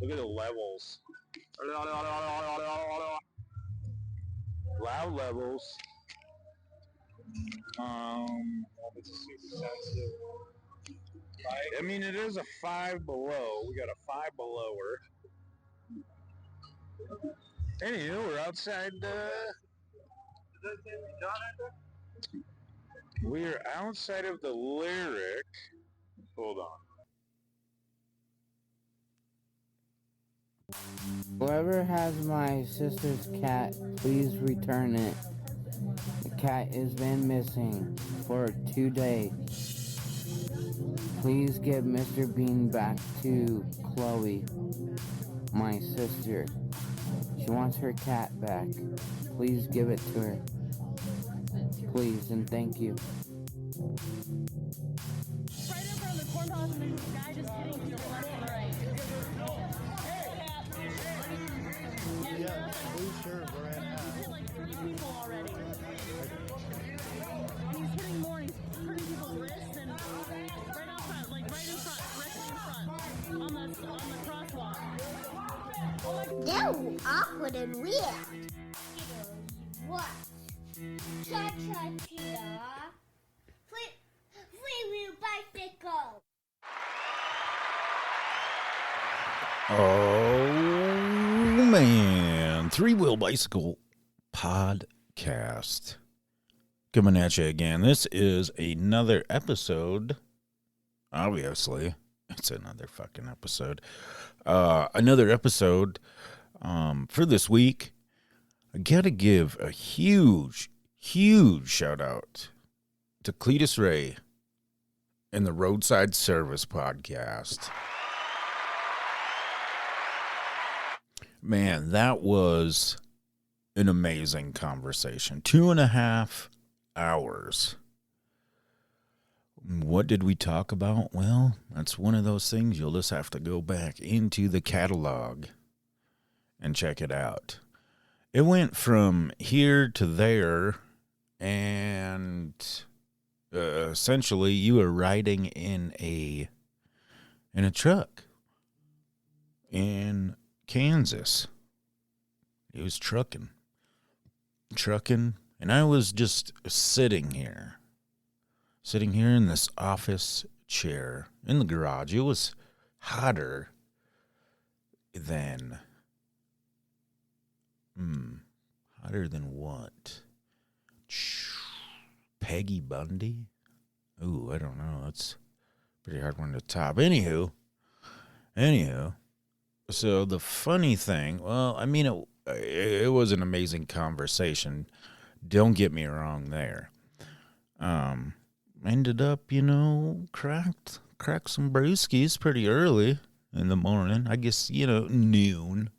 Look at the levels. Loud levels. It's a super sensitive. I mean, it is a 5 below. We got a 5 belower. Anywho, we're outside. We're outside of the Lyric. Hold on. Whoever has my sister's cat, please return it. The cat has been missing for 2 days. Please give Mr. Bean back to Chloe, my sister. She wants her cat back. Please give it to her. Please and thank you. Right in front of the cornhouse, and there's this guy just hitting people left and right. Yeah, blue shirt, we're at He's hit like 3 people already. And he's hitting more, and he's hurting people's wrists, and right out front, like right in front, directly in front, on the crosswalk. They're awkward and weird. What? Cha-cha-cha. Free-wheel bicycle. Oh, man. Three-Wheel Bicycle Podcast. Coming at you again. This is another episode. Obviously, it's another fucking episode. Another episode for this week. I gotta give a huge shout out to Cletus Ray and the Roadside Service Podcast. Man, that was an amazing conversation. 2.5 hours. What did we talk about? Well, that's one of those things you'll just have to go back into the catalog and check it out. It went from here to there, and essentially you were riding in a truck in Kansas. He was trucking, and I was just sitting here in this office chair in the garage. It was hotter than what? Peggy Bundy? Ooh, I don't know. That's a pretty hard one to top. Anywho, so the funny thing, well, I mean, it was an amazing conversation. Don't get me wrong there. Ended up, cracked some brewskis pretty early in the morning. I guess, noon,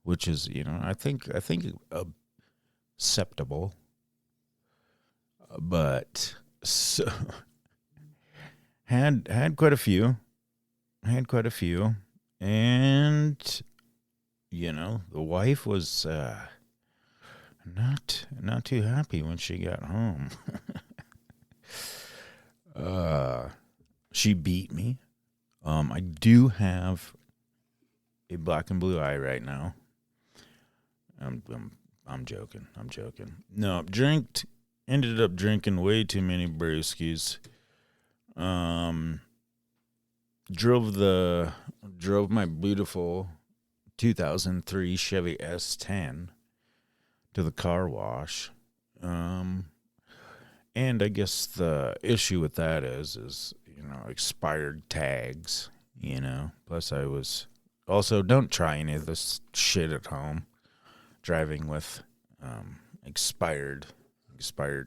which is, I think acceptable. But so had quite a few. And the wife was not too happy when she got home. She beat me. I do have a black and blue eye right now. I'm joking. No, ended up drinking way too many brewskis. Drove my beautiful 2003 Chevy S10 to the car wash. And I guess the issue with that is expired tags, Plus I was also, don't try any of this shit at home. Driving with expired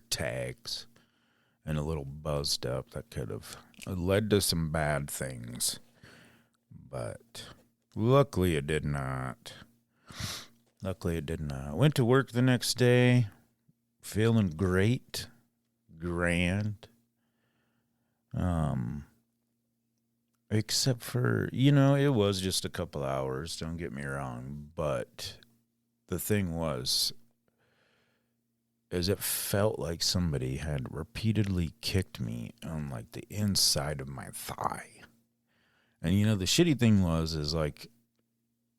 tags and a little buzzed up, that could have led to some bad things. But luckily it did not. Went to work the next day, feeling great, grand. Except for, it was just a couple hours, don't get me wrong, but the thing was, is it felt like somebody had repeatedly kicked me on like the inside of my thigh. And the shitty thing is like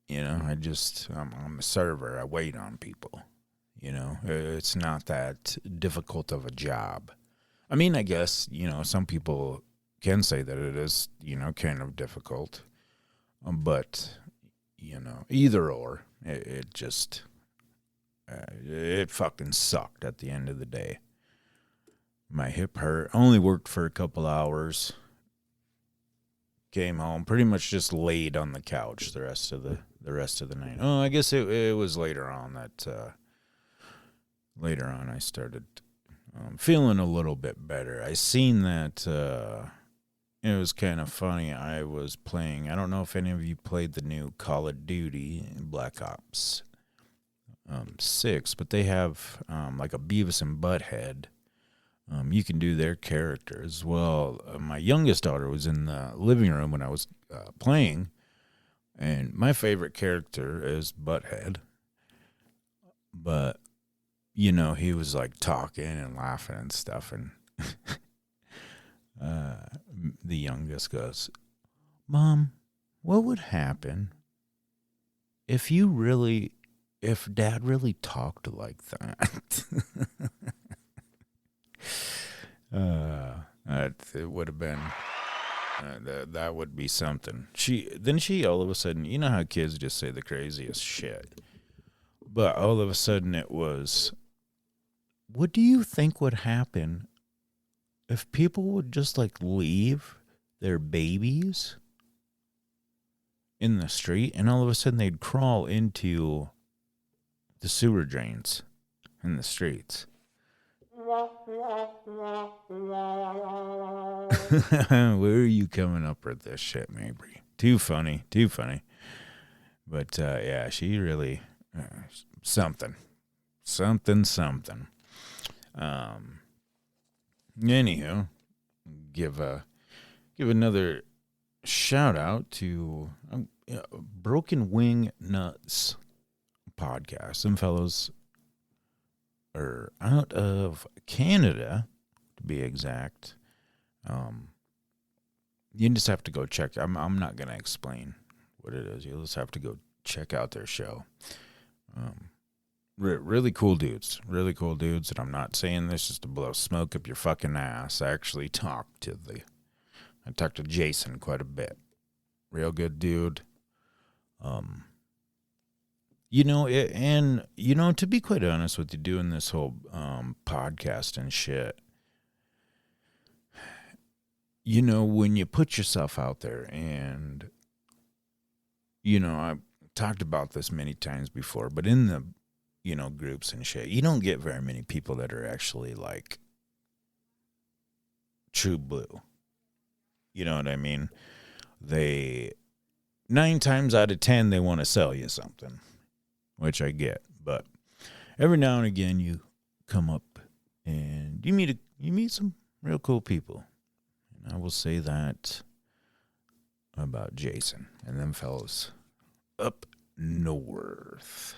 You know, I'm a server. I wait on people. You know, it's not that difficult of a job. I mean, I guess, you know, some people can say that it is, you know, kind of difficult. But, you know, either or, it just, it fucking sucked at the end of the day. My hip hurt. Only worked for a couple hours. Came home, pretty much just laid on the couch the rest of the night. Oh, I guess it was later on I started feeling a little bit better. I seen that it was kind of funny. I was playing. I don't know if any of you played the new Call of Duty Black Ops 6, but they have like a Beavis and Butthead. You can do their characters. Well, my youngest daughter was in the living room when I was playing, and my favorite character is Butthead. But, you know, he was like talking and laughing and stuff, and the youngest goes, "Mom, what would happen if Dad really talked like that?" It would have been that would be something. She all of a sudden, you know how kids just say the craziest shit, but all of a sudden it was, what do you think would happen if people would just like leave their babies in the street and all of a sudden they'd crawl into the sewer drains in the streets? Where are you coming up with this shit, Mabry? Too funny. But yeah, she really something. Anywho, give another shout out to Broken Wing Nuts podcast. Some fellows are out of Canada, to be exact. You just have to go check. I'm not gonna explain what it is. You'll just have to go check out their show. Really cool dudes. And I'm not saying this just to blow smoke up your fucking ass. I actually talked to Jason quite a bit. Real good dude. You know, and, you know, to be quite honest with you, doing this whole podcast and shit, you know, when you put yourself out there, and, you know, I've talked about this many times before, but in the, you know, groups and shit, you don't get very many people that are actually, like, true blue. You know what I mean? 9 times out of 10, they want to sell you something, which I get, but every now and again you come up and you meet some real cool people. And I will say that about Jason and them fellas up north.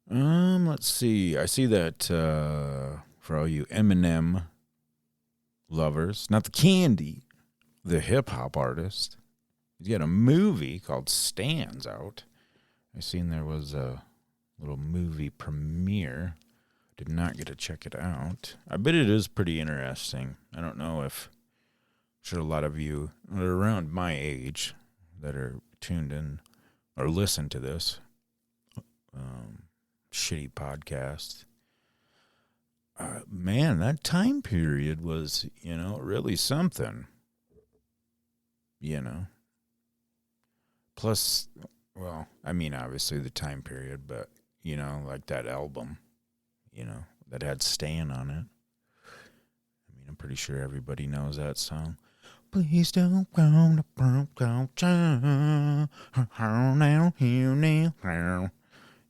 Let's see. I see that for all you Eminem lovers, not the candy, the hip-hop artist. He's got a movie called Stands out. I seen there was a little movie premiere. Did not get to check it out. I bet it is pretty interesting. I don't know if, I'm sure a lot of you are around my age that are tuned in or listen to this shitty podcast. Man, that time period was, you know, really something. You know, plus, well, I mean, obviously the time period, but, you know, like that album, you know, that had Stan on it. I mean, I'm pretty sure everybody knows that song. Please don't go to now.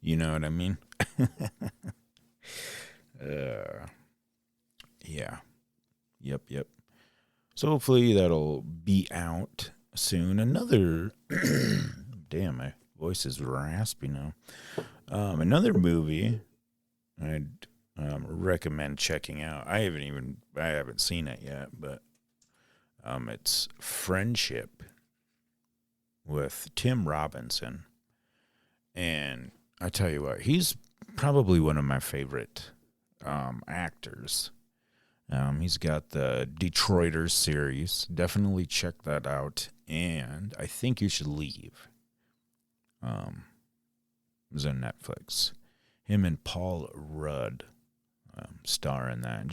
You know what I mean? Yeah. Yep. So hopefully that'll be out soon. Another, damn, my voice is raspy now. Another movie I'd recommend checking out. I haven't seen it yet, but It's Friendship with Tim Robinson. And I tell you what, he's probably one of my favorite actors. He's got the Detroiters series. Definitely check that out. And I Think You Should Leave. It was on Netflix. Him and Paul Rudd star in that.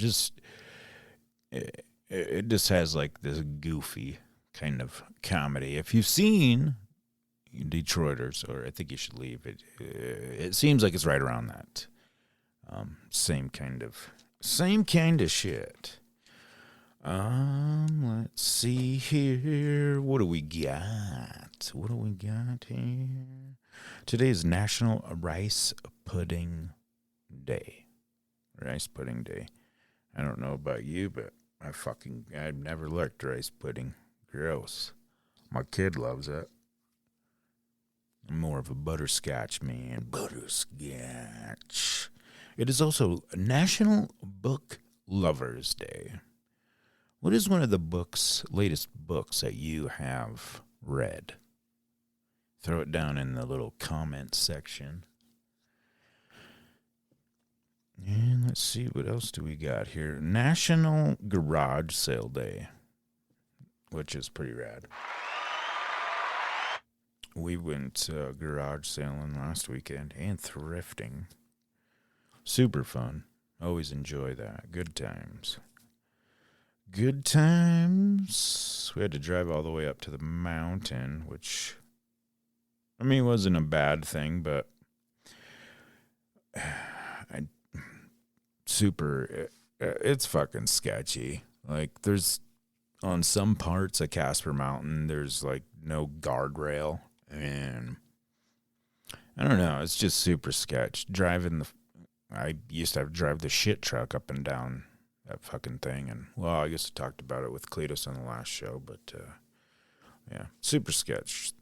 It just has like this goofy kind of comedy. If you've seen Detroiters, or I Think You Should Leave, it seems like it's right around that. Same kind of shit. Let's see here. What do we got? Here? Today is National Rice Pudding Day. Rice Pudding Day. I don't know about you, but I've never liked rice pudding. Gross. My kid loves it. I'm more of a butterscotch man. Butterscotch. It is also National Book Lovers Day. What is one of the latest books that you have read? Throw it down in the little comment section. And let's see, what else do we got here? National Garage Sale Day, which is pretty rad. We went garage sailing last weekend and thrifting. Super fun. Always enjoy that. Good times. Good times. We had to drive all the way up to the mountain, which, I mean, wasn't a bad thing, but it's fucking sketchy. Like, there's, on some parts of Casper Mountain, there's like no guardrail, and I don't know, it's just super sketch. I used to have to drive the shit truck up and down that fucking thing, and well, I guess I talked about it with Cletus on the last show, but yeah, super sketch.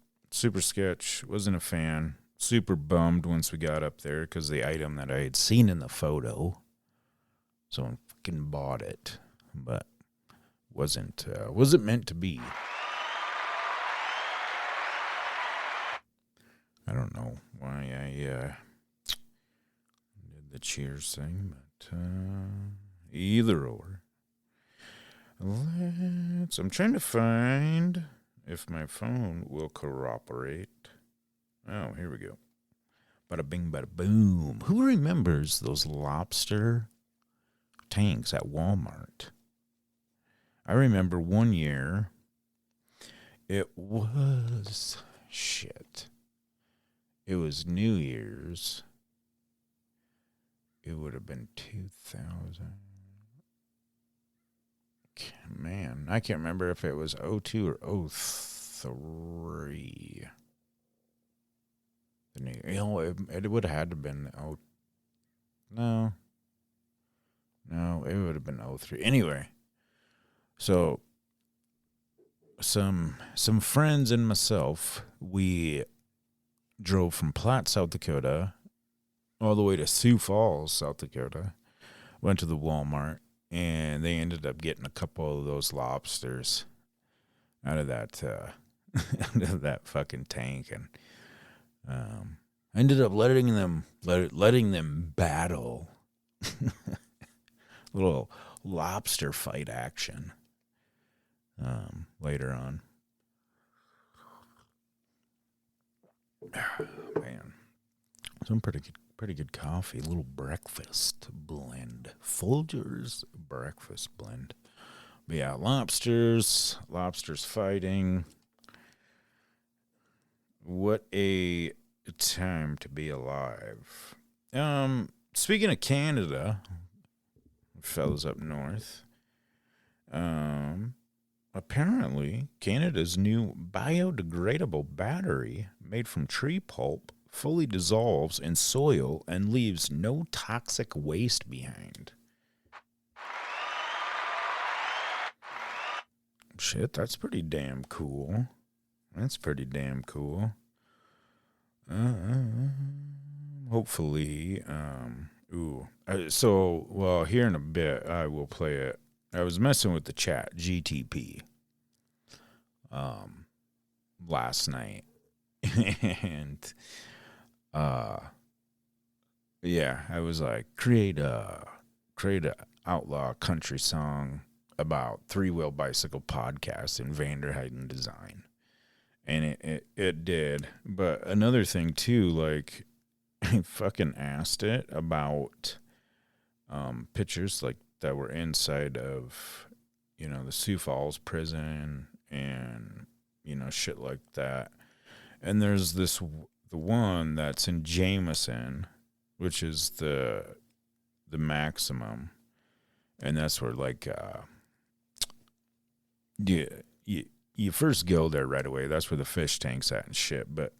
Wasn't a fan. Super bummed once we got up there because the item that I had seen in the photo, someone fucking bought it, but wasn't meant to be. I don't know why I did the Cheers thing, but either or. I'm trying to find if my phone will cooperate. Oh, here we go. Bada bing, bada boom. Who remembers those Lobster tanks at Walmart? I remember one year, it was New Year's. It would have been 2000. Man, I can't remember if it was 02 or 03. It would have had to have been no, it would have been 03. Anyway, so some friends and myself, we drove from Platte, South Dakota, all the way to Sioux Falls, South Dakota. Went to the Walmart, and they ended up getting a couple of those lobsters out of that out of that fucking tank, and I ended up letting them battle. Little lobster fight action later on. Man, some pretty good coffee. A little breakfast blend. Folgers breakfast blend. But yeah, lobsters fighting. What a time to be alive. Speaking of Canada, fellas up north, apparently Canada's new biodegradable battery made from tree pulp fully dissolves in soil and leaves no toxic waste behind. Shit, that's pretty damn cool. Hopefully, here in a bit, I will play it. I was messing with the chat, GTP. last night. And yeah, I was like, create a outlaw country song about three-wheel bicycle podcast in Vanderheiden design. And it did. But another thing too, like, I fucking asked it about pictures like that were inside of, the Sioux Falls prison and, shit like that. And there's the one that's in Jameson, which is the maximum. And that's where, like, you first go there right away. That's where the fish tank's at and shit. But,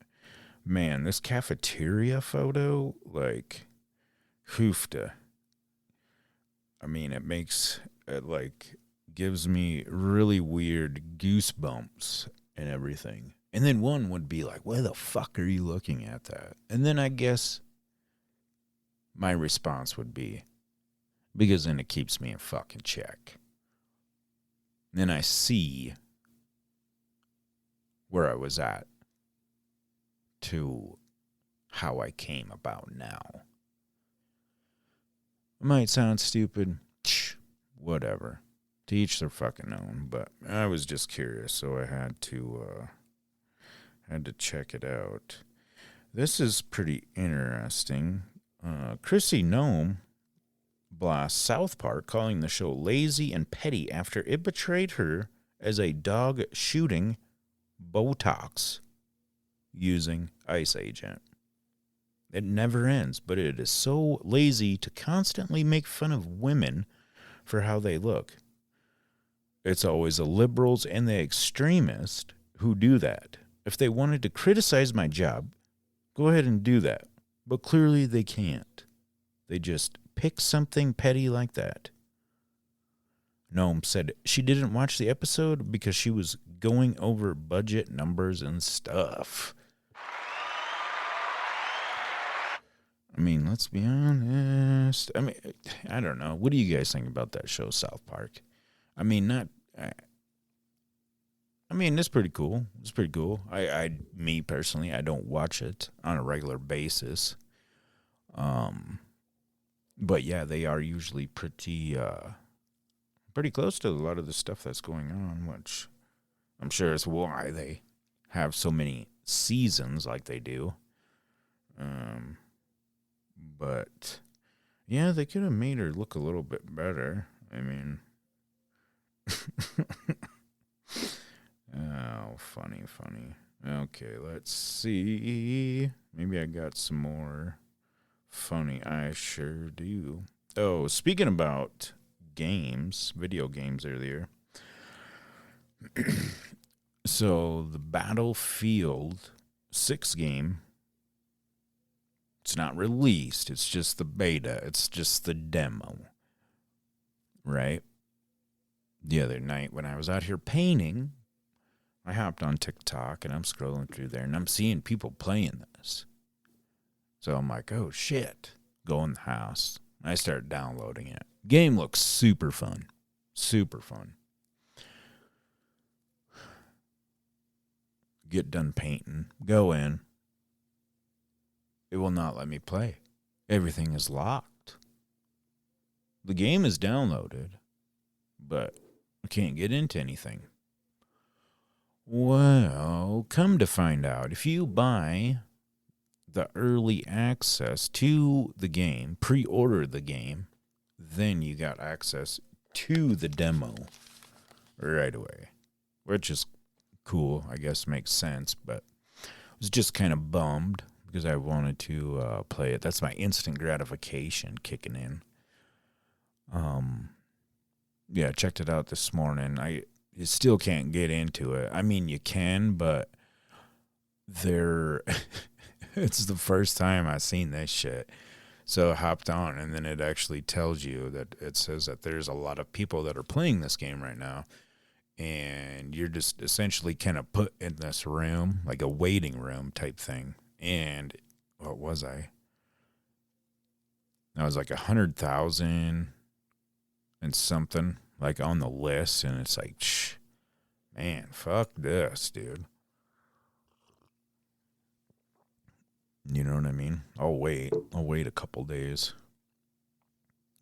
man, this cafeteria photo, like, hoofda. I mean, it gives me really weird goosebumps and everything. And then one would be like, why the fuck are you looking at that? And then I guess my response would be, because then it keeps me in fucking check. Then I see where I was at to how I came about now. It might sound stupid. Whatever. To each their fucking own. But I was just curious, so I had to check it out. This is pretty interesting. Chrissy Nome blasts South Park, calling the show lazy and petty after it betrayed her as a dog shooting Botox using Ice Agent. It never ends, but it is so lazy to constantly make fun of women for how they look. It's always the liberals and the extremists who do that. If they wanted to criticize my job, go ahead and do that. But clearly they can't. They just pick something petty like that. Noam said she didn't watch the episode because she was going over budget numbers and stuff. I mean, let's be honest. I mean, I don't know. What do you guys think about that show, South Park? I mean, it's pretty cool. It's pretty cool. Me personally, I don't watch it on a regular basis. But yeah, they are usually pretty close to a lot of the stuff that's going on, which I'm sure is why they have so many seasons like they do. But yeah, they could have made her look a little bit better. I mean, oh, funny. Okay, let's see. Maybe I got some more funny. I sure do. Oh, speaking about games, video games earlier. So the Battlefield 6 game, it's not released. It's just the beta. It's just the demo. Right? The other night when I was out here painting, I hopped on TikTok and I'm scrolling through there and I'm seeing people playing this. So I'm like, oh shit. Go in the house. I started downloading it. Game looks super fun. Super fun. Get done painting. Go in. It will not let me play. Everything is locked. The game is downloaded, but I can't get into anything. Well, come to find out, if you buy the early access to the game, pre-order the game, then you got access to the demo right away, which is cool. I guess makes sense, but I was just kind of bummed because I wanted to play it. That's my instant gratification kicking in. Yeah, checked it out this morning. You still can't get into it. I mean, you can, but it's the first time I've seen this shit. So I hopped on, and then it actually tells you that it says that there's a lot of people that are playing this game right now. And you're just essentially kind of put in this room, like a waiting room type thing. And what was I? I was like 100,000 and something, like on the list. And it's like, man, fuck this, dude. You know what I mean? I'll wait a couple days.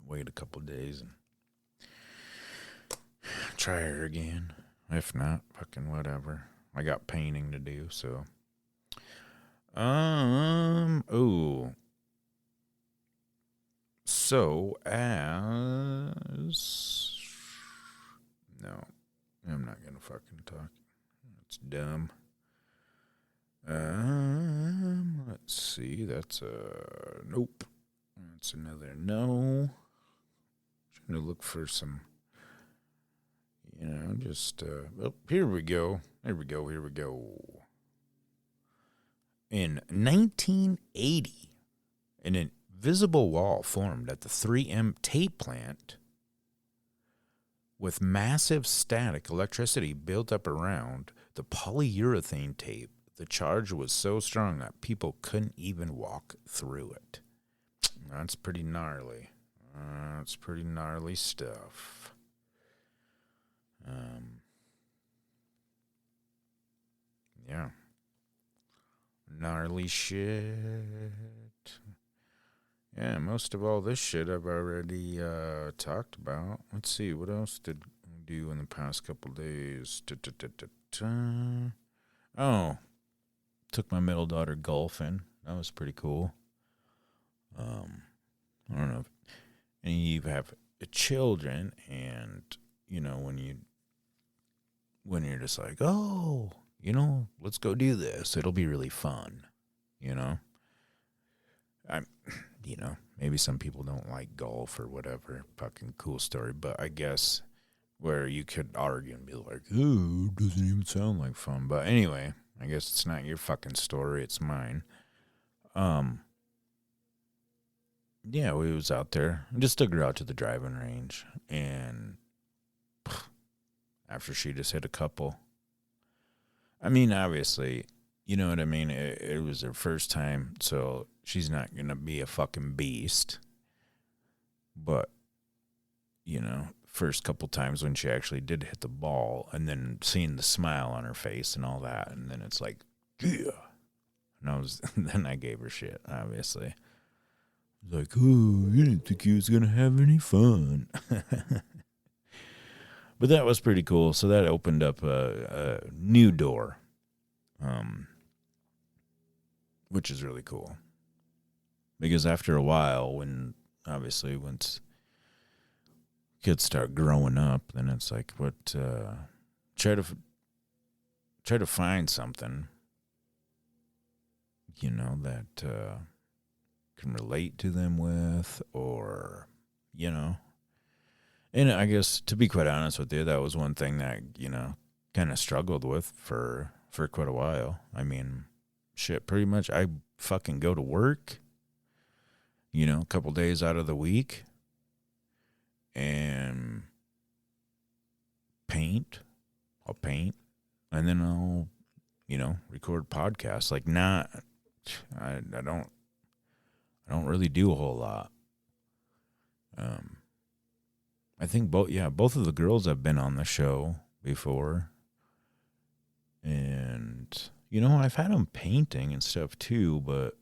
Wait a couple days and try her again. If not, fucking whatever. I got painting to do, so. Ooh. So as. No, I'm not gonna fucking talk. It's dumb. Let's see. That's a nope. That's another no. Trying to look for some. Just here we go. Here we go. In 1980, an invisible wall formed at the 3M tape plant with massive static electricity built up around the polyurethane tape. The charge was so strong that people couldn't even walk through it. That's pretty gnarly. That's pretty gnarly stuff. Yeah. Gnarly shit. Yeah, most of all this shit I've already talked about. Let's see, what else did we do in the past couple days? Oh, took my middle daughter golfing. That was pretty cool. I don't know if any of you have children, and when you're just like, oh, let's go do this. It'll be really fun, maybe some people don't like golf or whatever. Fucking cool story. But I guess where you could argue and be like, oh, it doesn't even sound like fun. But anyway, I guess it's not your fucking story. It's mine. Yeah, we was out there. I just took her out to the driving range. And after she just hit a couple. I mean, obviously, you know what I mean? It was her first time, so she's not going to be a fucking beast. But, first couple times when she actually did hit the ball, and then seeing the smile on her face and all that, and then it's like, yeah. And then I gave her shit, obviously. Like, oh, you didn't think he was going to have any fun. But that was pretty cool. So that opened up a new door, which is really cool. Because after a while, once kids start growing up, then it's like, try to find something, that can relate to them with, or, And I guess, to be quite honest with you, that was one thing that, kind of struggled with for quite a while. I mean, shit, pretty much I fucking go to work, a couple days out of the week, and I'll paint, and then I'll, record podcasts. Like, I don't really do a whole lot. I think both of the girls have been on the show before. And, I've had them painting and stuff too, but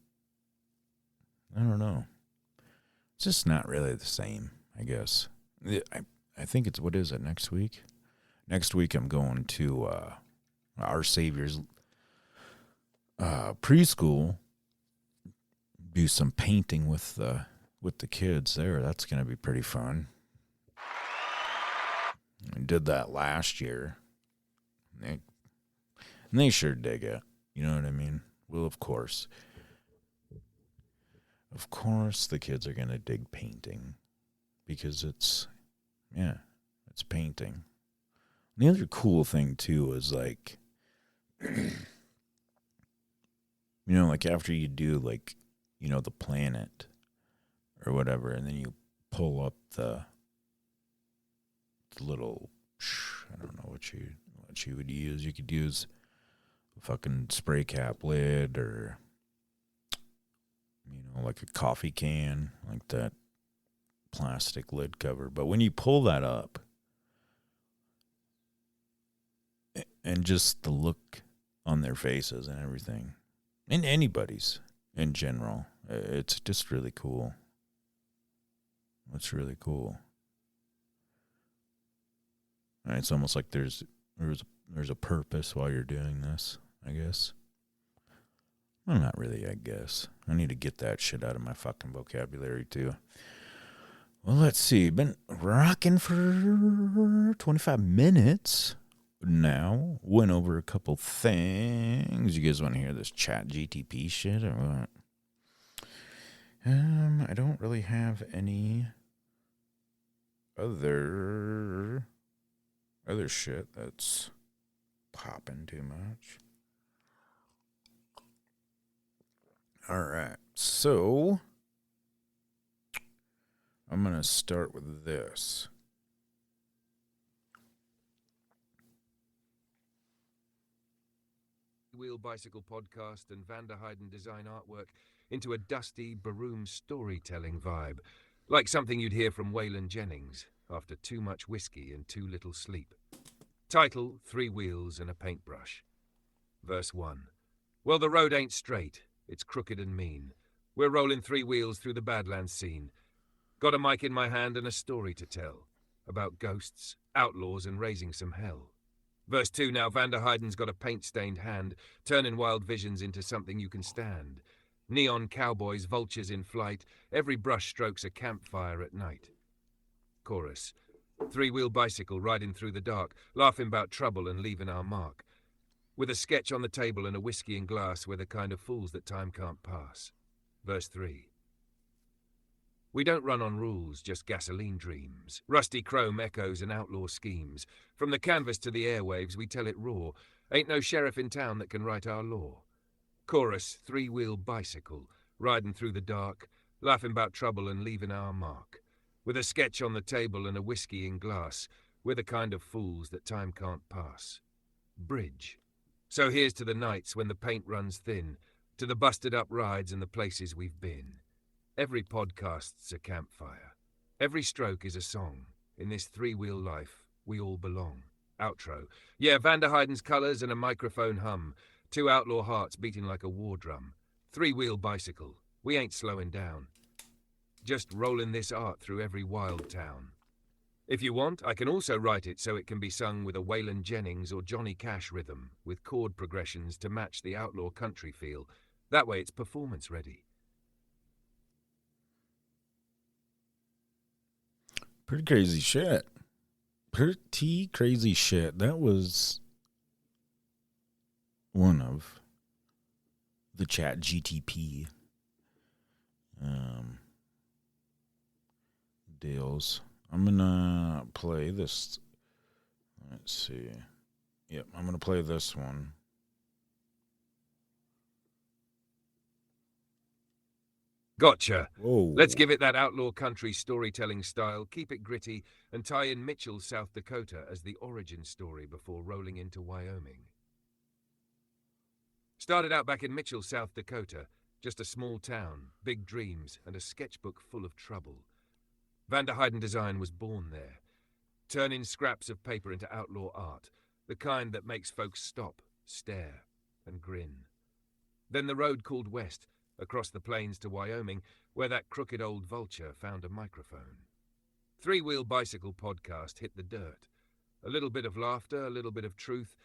I don't know. It's just not really the same, I guess. I think it's, what is it, next week? Next week I'm going to Our Savior's preschool, do some painting with the kids there. That's going to be pretty fun. I did that last year. And they sure dig it. You know what I mean? Well, of course. Of course the kids are going to dig painting. Because it's painting. And the other cool thing, too, is like, like after you do, like, the planet or whatever, and then you pull up the little, I don't know what you would use. You could use a fucking spray cap lid, or like a coffee can, like that plastic lid cover. But when you pull that up, And just the look on their faces and everything. And anybody's in general. It's just really cool. It's really cool. And it's almost like there's a purpose while you're doing this, I guess. Well, not really, I guess. I need to get that shit out of my fucking vocabulary, too. Well, let's see. Been rocking for 25 minutes now. Went over a couple things. You guys want to hear this chat GTP shit or what? I don't really have any other shit that's popping too much. All right, so I'm going to start with this. Wheel Bicycle podcast and Van der Heyden design artwork into a dusty, baroom storytelling vibe, like something you'd hear from Waylon Jennings after too much whiskey and too little sleep. Title, 3 wheels and a paintbrush. Verse 1. Well, the road ain't straight. It's crooked and mean. We're rolling 3 wheels through the Badlands scene. Got a mic in my hand and a story to tell. About ghosts, outlaws, and raising some hell. Verse 2, now Van der Heyden's got a paint-stained hand, turning wild visions into something you can stand. Neon cowboys, vultures in flight, every brush stroke's a campfire at night. Chorus. 3-wheel bicycle riding through the dark, laughing about trouble and leaving our mark. With a sketch on the table and a whiskey in glass, we're the kind of fools that time can't pass. Verse 3. We don't run on rules, just gasoline dreams. Rusty chrome echoes and outlaw schemes. From the canvas to the airwaves, we tell it raw. Ain't no sheriff in town that can write our law. Chorus, 3-wheel bicycle, riding through the dark, laughing about trouble and leaving our mark. With a sketch on the table and a whiskey in glass, we're the kind of fools that time can't pass. Bridge. So here's to the nights when the paint runs thin, to the busted up rides and the places we've been. Every podcast's a campfire. Every stroke is a song. In this 3-wheel life, we all belong. Outro. Yeah, Van der Heyden's colours and a microphone hum. 2 outlaw hearts beating like a war drum. 3-wheel bicycle. We ain't slowing down. Just rolling this art through every wild town. If you want, I can also write it so it can be sung with a Waylon Jennings or Johnny Cash rhythm, with chord progressions to match the outlaw country feel. That way it's performance ready. Pretty crazy shit. Pretty crazy shit. That was one of the chat GTP deals. I'm gonna play this. Let's see. Yep, I'm gonna play this one. Gotcha. Whoa. Let's give it that outlaw country storytelling style, keep it gritty, and tie in Mitchell, South Dakota as the origin story before rolling into Wyoming. Started out back in Mitchell, South Dakota, just a small town, big dreams, and a sketchbook full of trouble. Van der Heyden Design was born there, turning scraps of paper into outlaw art, the kind that makes folks stop, stare, and grin. Then the road called west, across the plains to Wyoming, where that crooked old vulture found a microphone. 3-wheel bicycle podcast hit the dirt. A little bit of laughter, a little bit of truth,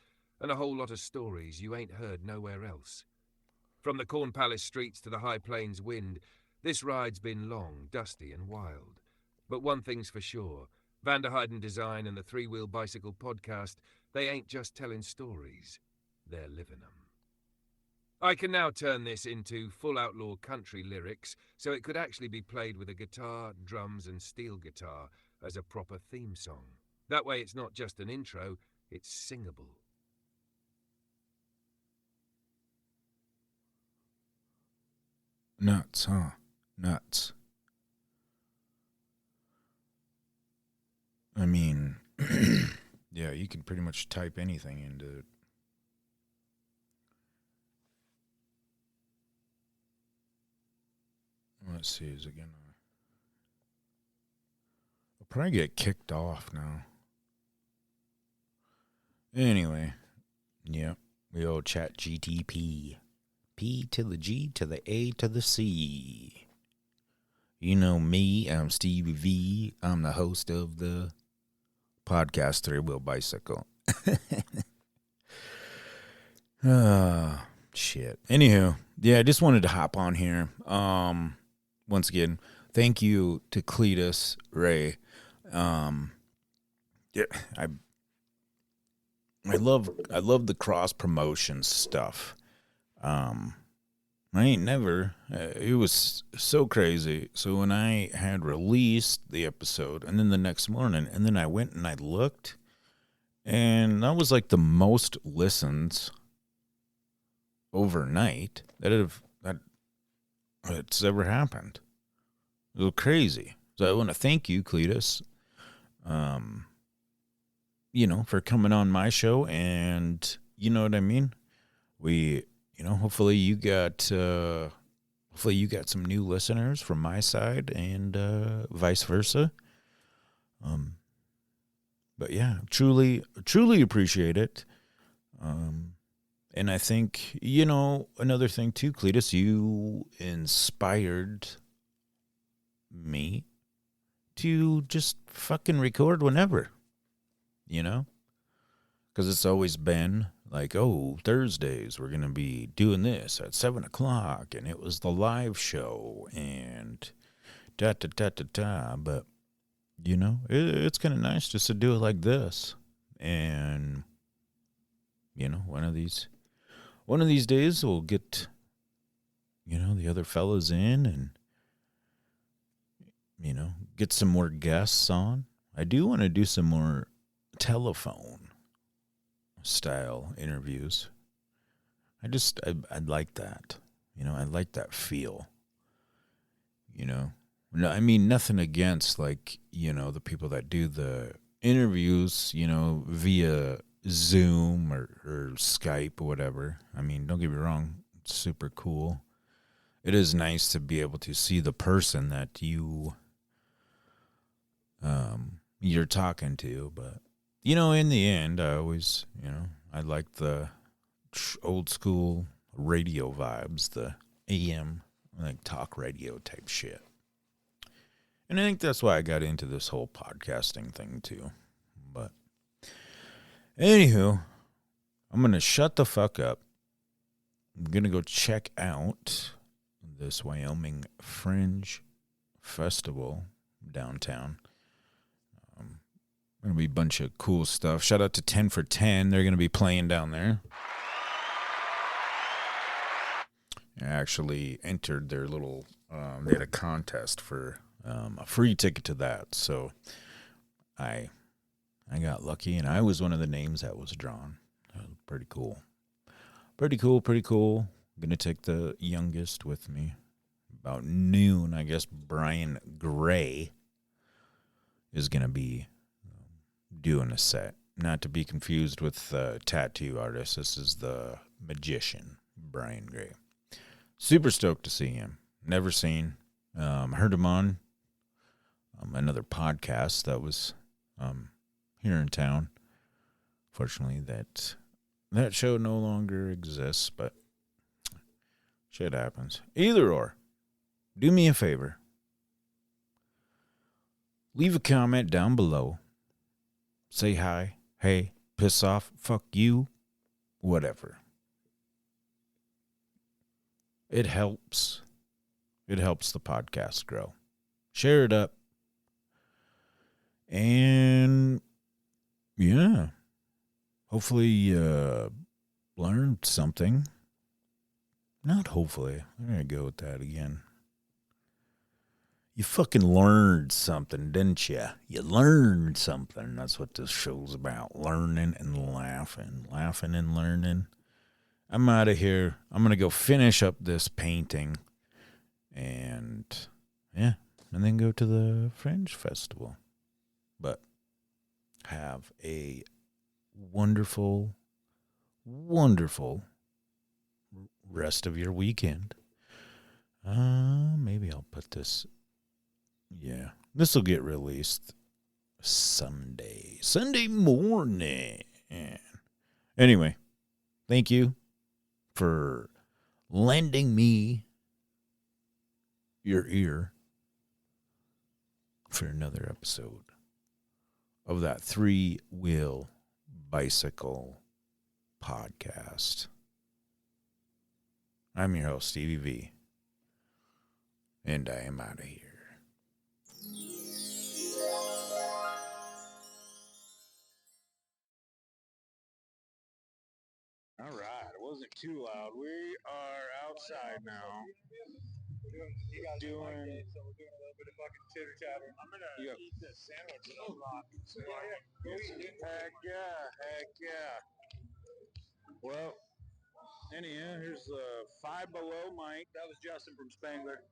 and a whole lot of stories you ain't heard nowhere else. From the Corn Palace streets to the high plains wind, this ride's been long, dusty, and wild. But one thing's for sure, Van der Heyden Design and the 3-wheel bicycle podcast, they ain't just telling stories, they're living them. I can now turn this into full outlaw country lyrics, so it could actually be played with a guitar, drums, and steel guitar as a proper theme song. That way it's not just an intro, it's singable. Nuts, huh? Nuts. I mean, yeah, you can pretty much type anything into it. Let's see, is it gonna... I'll probably get kicked off now. Anyway, Yeah. We old chat GTP. P to the G to the A to the C. You know me, I'm Stevie V. I'm the host of the podcast Three Wheel Bicycle. Shit. Anywho, yeah, I just wanted to hop on here. Once again, thank you to Cletus Ray. Yeah, I love the cross promotion stuff. I ain't never. It was so crazy. So when I had released the episode, and then the next morning, and then I went and I looked, and that was like the most listens overnight that it's ever happened. It was crazy. So I want to thank you, Cletus, for coming on my show, and you know what I mean. Hopefully you got some new listeners from my side, and vice versa. But yeah, truly appreciate it. And I think, another thing too, Cletus, you inspired me to just fucking record whenever, because it's always been like, oh, Thursdays, we're going to be doing this at 7:00, and it was the live show, and da-da-da-da-da, but, it's kind of nice just to do it like this, and, one of these days we'll get, the other fellas in, and, get some more guests on. I do want to do some more telephone style interviews. I'd like that. I like that feel. No, I mean, nothing against, like, the people that do the interviews, via Zoom or Skype or whatever. I mean, don't get me wrong, it's super cool. It is nice to be able to see the person that you're talking to, but in the end, I always, I like the old school radio vibes, the AM, like talk radio type shit. And I think that's why I got into this whole podcasting thing too. But anywho, I'm going to shut the fuck up. I'm going to go check out this Wyoming Fringe Festival downtown. Going to be a bunch of cool stuff. Shout out to 10 for 10. They're going to be playing down there. I actually entered their little, they had a contest for a free ticket to that. So I got lucky, and I was one of the names that was drawn. Pretty cool. Pretty cool. I'm going to take the youngest with me. About noon, I guess Brian Gray is going to be doing a set. Not to be confused with the tattoo artist. This is the magician, Brian Gray. Super stoked to see him. Never seen. Heard him on another podcast that was here in town. Fortunately, that show no longer exists, but shit happens. Either or, do me a favor. Leave a comment down below. Say hi, hey, piss off, fuck you, whatever. It helps. It helps the podcast grow. Share it up. And, yeah, hopefully learn something. Not hopefully. I'm going to go with that again. You fucking learned something, didn't you? You learned something. That's what this show's about. Learning and laughing. Laughing and learning. I'm out of here. I'm going to go finish up this painting. And, yeah. And then go to the Fringe Festival. But have a wonderful, wonderful rest of your weekend. Maybe I'll put this... Yeah, this will get released Sunday morning. Anyway, thank you for lending me your ear for another episode of that 3-wheel bicycle podcast. I'm your host, Stevie V, and I am out of here. All right, it wasn't too loud. We are outside now. Doing so we're doing a little bit of fucking chitter chatter. I'm gonna eat this sandwich that I brought. So go eat. Heck yeah. Well, anyhow, here's Five Below Mike. That was Justin from Spangler.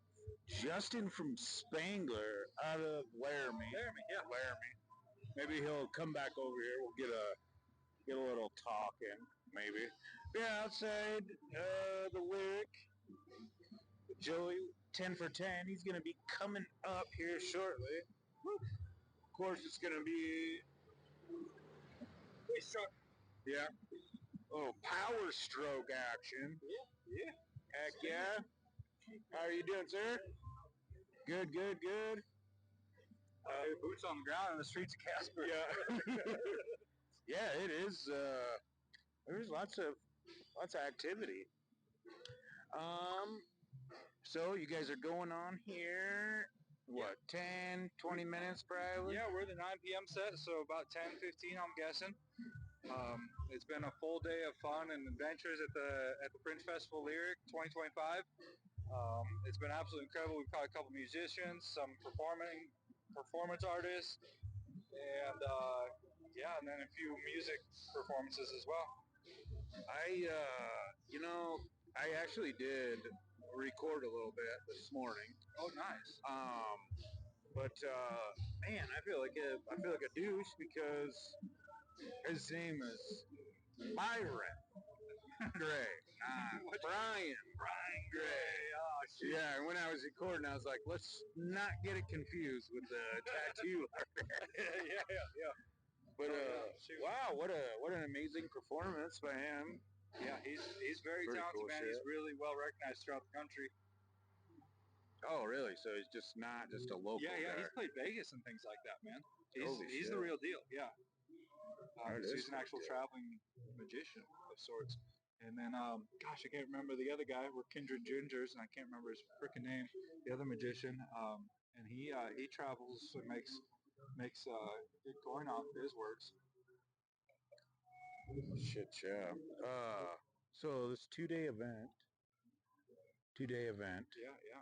Justin from Spangler out of Laramie. Laramie. Maybe he'll come back over here. We'll get a little talk in, maybe. Yeah, outside the lyric. Joey, 10 for 10. He's going to be coming up here shortly. Of course, it's going to be... Yeah. Oh, power stroke action. Yeah. Heck yeah. How are you doing, sir? Good. Boots on the ground in the streets of Casper. Yeah. Yeah, it is. There's lots of activity. So you guys are going on here, what, 10, 20 minutes probably? Yeah, we're the 9 p.m. set, so about 10, 15, I'm guessing. It's been a full day of fun and adventures at the Fringe Festival Lyric 2025. It's been absolutely incredible. We've got a couple musicians, some performance artists, and and then a few music performances as well. I actually did record a little bit this morning. Oh, nice. But man, I feel like a douche because his name is Byron Gray, not Brian Gray. Oh, shit. Yeah, and when I was recording, I was like, let's not get it confused with the tattoo. yeah. But wow, what an amazing performance by him. Yeah, he's very Pretty talented, cool man. shit. He's really well recognized throughout the country. Oh, really? So he's just not just a local guy. He's played Vegas and things like that, man. He's shit. the real deal, yeah. He's an pretty actual good. traveling magician of sorts. And then, I can't remember the other guy. We're kindred gingers, and I can't remember his frickin' name. The other magician, and he travels and makes good coin off his works. Shit, yeah. So this 2-day event. Yeah.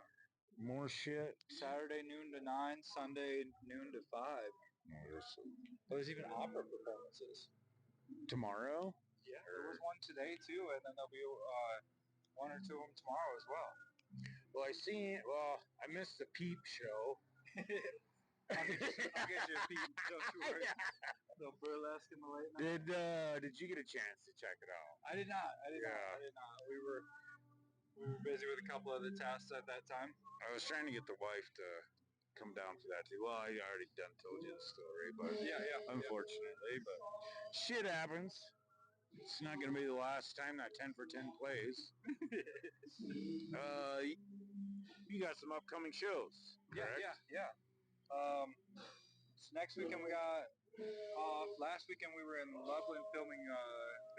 More shit. Saturday noon to 9, Sunday noon to 5. There's even opera performances. Tomorrow? Yeah, there was one today too, and then there'll be one or two of them tomorrow as well. Well, I missed the Peep show. I'll get you a peep. Don't you worry. The burlesque in the late night. Did you get a chance to check it out? I did not. Yeah. We were busy with a couple other tasks at that time. I was trying to get the wife to come down for that too. Well, I already told you the story, but unfortunately, but shit happens. It's not going to be the last time that 10 for 10 plays. You got some upcoming shows, correct? Yeah. So next weekend we got off. Last weekend we were in Loveland filming a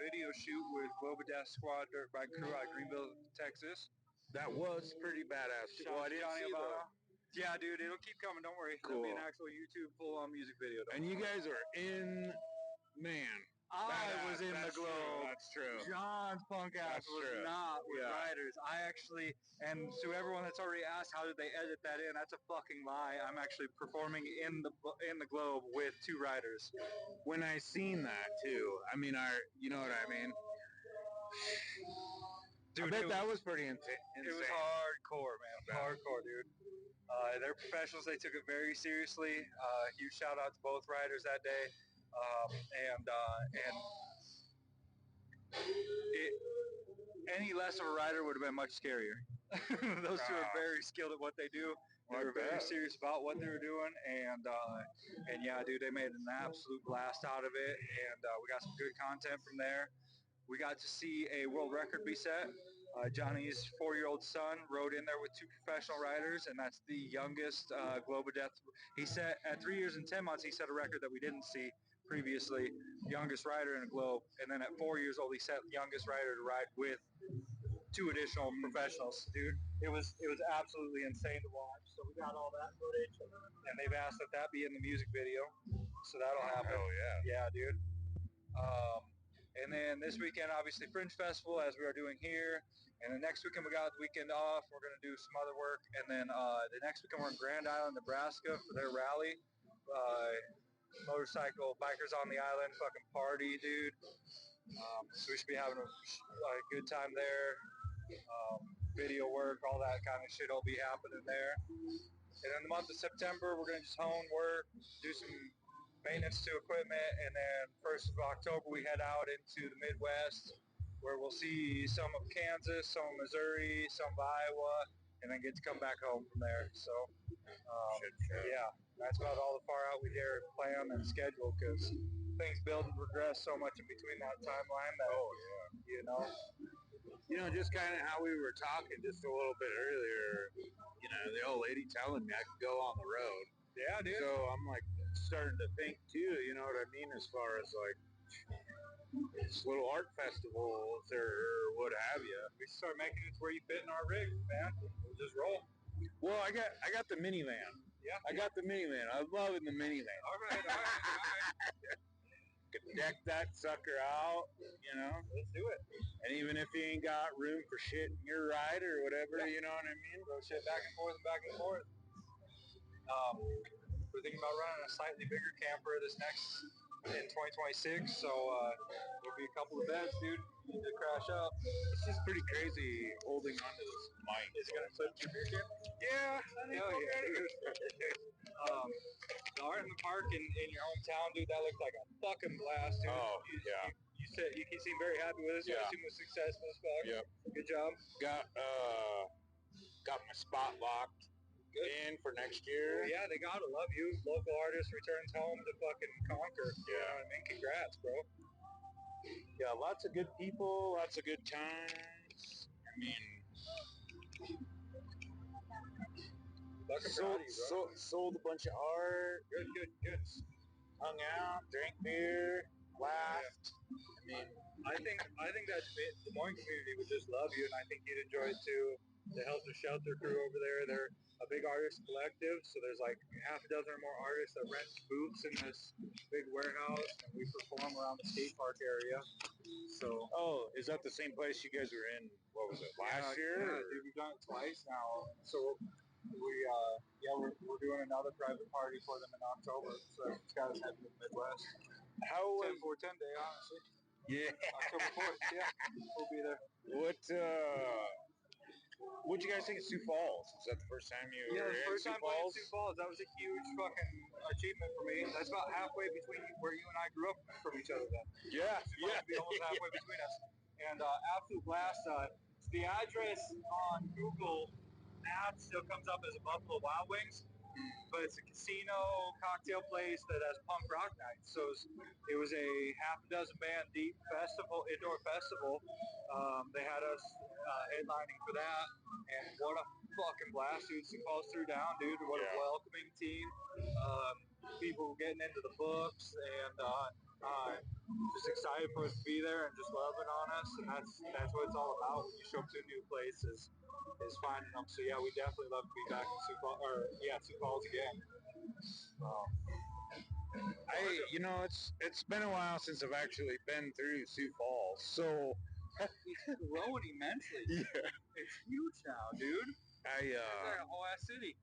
video shoot with Globadeath Squad Dirt Bike Crew out of Greenville, Texas. That was pretty badass. Well, I didn't see that. Yeah, dude, it'll keep coming. Don't worry. Cool. It'll be an actual YouTube full-on music video. And you guys are in, man. I was in the Globe. That's true. John's punk ass was not with riders. I actually, and to everyone that's already asked, how did they edit that in? That's a fucking lie. I'm actually performing in the Globe with 2 riders. When I seen that too, I mean, you know what I mean? Dude, I bet that was pretty insane. It was hardcore, man. Hardcore, dude. They're professionals. They took it very seriously. Huge shout out to both riders that day. Any less of a rider would have been much scarier. Those two are very skilled at what they do. They were very serious about what they were doing, and yeah, dude, they made an absolute blast out of it, and we got some good content from there. we got to see a world record be set. Johnny's 4-year-old son rode in there with 2 professional riders, and that's the youngest Globe of Death. He set, at 3 years and 10 months, he set a record that we didn't see previously, youngest rider in a Globe. And then at 4 years old, he set youngest rider to ride with 2 additional professionals. Dude, it was absolutely insane to watch. So we got all that footage, and they've asked that be in the music video. So that'll happen. Oh, yeah. Yeah, dude. And then this weekend, obviously, Fringe Festival, as we are doing here. And the next weekend, we got the weekend off. We're going to do some other work. And then the next weekend, we're in Grand Island, Nebraska for their rally. Motorcycle bikers on the island, fucking party, dude. So we should be having a good time there. Video work, all that kind of shit will be happening there. And in the month of September, we're going to just hone work, do some maintenance to equipment, and then 1st of October, we head out into the Midwest, where we'll see some of Kansas, some of Missouri, some of Iowa, and then get to come back home from there. So, yeah, that's about all the far out we dare plan and schedule, because things build and progress so much in between that timeline that, you know. You know, just kind of how we were talking just a little bit earlier, you know, the old lady telling me I could go on the road. Yeah, dude. So I'm like starting to think too, you know what I mean, as far as like just little art festivals or what have you. We start making it to where you fit in our rig, man. We'll just roll. Well, I got the minivan. Yeah. I got the minivan. I'm loving the minivan. All right. Could deck that sucker out, you know. Let's do it. And even if you ain't got room for shit in your ride or whatever, you know what I mean? Throw shit back and forth and back and forth. We're thinking about running a slightly bigger camper in 2026, so there'll be a couple of beds, dude. You need to crash up. It's just pretty crazy holding onto this mic. Is it gonna flip your beer can? Yeah. Hell yeah, dude. The Art in the Park in your hometown, dude, that looked like a fucking blast, dude. Oh, yeah. You seem very happy with it, so I assume it was successful as fuck. Yep. Good job. Got my spot locked in for next year. Well, yeah, they gotta love you. Local artist returns home to fucking conquer. You know what I mean? Congrats, bro. Yeah, lots of good people, lots of good times. I mean, sold a bunch of art. Good. Hung out, drank beer, laughed. Yeah. I mean, I think that the Des Moines community would just love you, and I think you'd enjoy it too. The Helter Shelter crew over there, they're a big artist collective, so there's like half a dozen or more artists that rent booths in this big warehouse, and we perform around the skate park area. So, is that the same place you guys were in? What was it, last year? Yeah, dude, we've done it twice now. So we're doing another private party for them in October. So it's got us heading to the Midwest. How was 10-4-10 day, honestly. Yeah. October 4th, yeah. We'll be there. What'd you guys think of Sioux Falls? Was that the first time you were in first Sioux time playing Falls? Sioux Falls. That was a huge fucking achievement for me. That's about halfway between where you and I grew up from each other then. Yeah. Be almost halfway between us. And absolute blast. The address on Google Maps still comes up as a Buffalo Wild Wings, but it's a casino cocktail place that has punk rock nights. So it was a half a dozen band deep indoor festival. They had us headlining for that, and what a fucking blast, dude. Sioux Falls threw down, dude. What a welcoming team. People getting into the books, and just excited for us to be there and just loving on us, and that's what it's all about when you show up to a new place is finding them. So yeah, we definitely love to be back in Sioux Falls again. It's been a while since I've actually been through Sioux Falls, so It's growing immensely. Yeah. It's huge now, dude. It's like a whole ass city.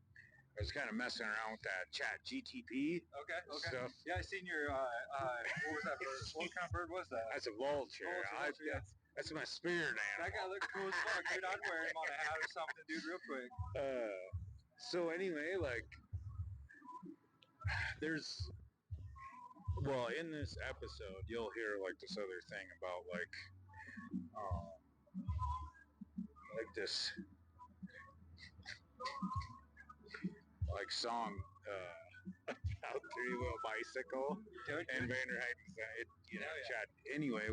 I was kind of messing around with that chat GTP. Okay. Stuff. Yeah, I seen your, what was that bird? What kind of bird was that? That's a vulture. Vulture. That's my spirit animal. That guy looked cool as fuck, dude. I'd wear him on a hat or something, dude, real quick. So anyway, like, in this episode, you'll hear, like, this other thing about, like this, like, song, about three-wheel bicycle and Vander Heiden's, chat. Anyway,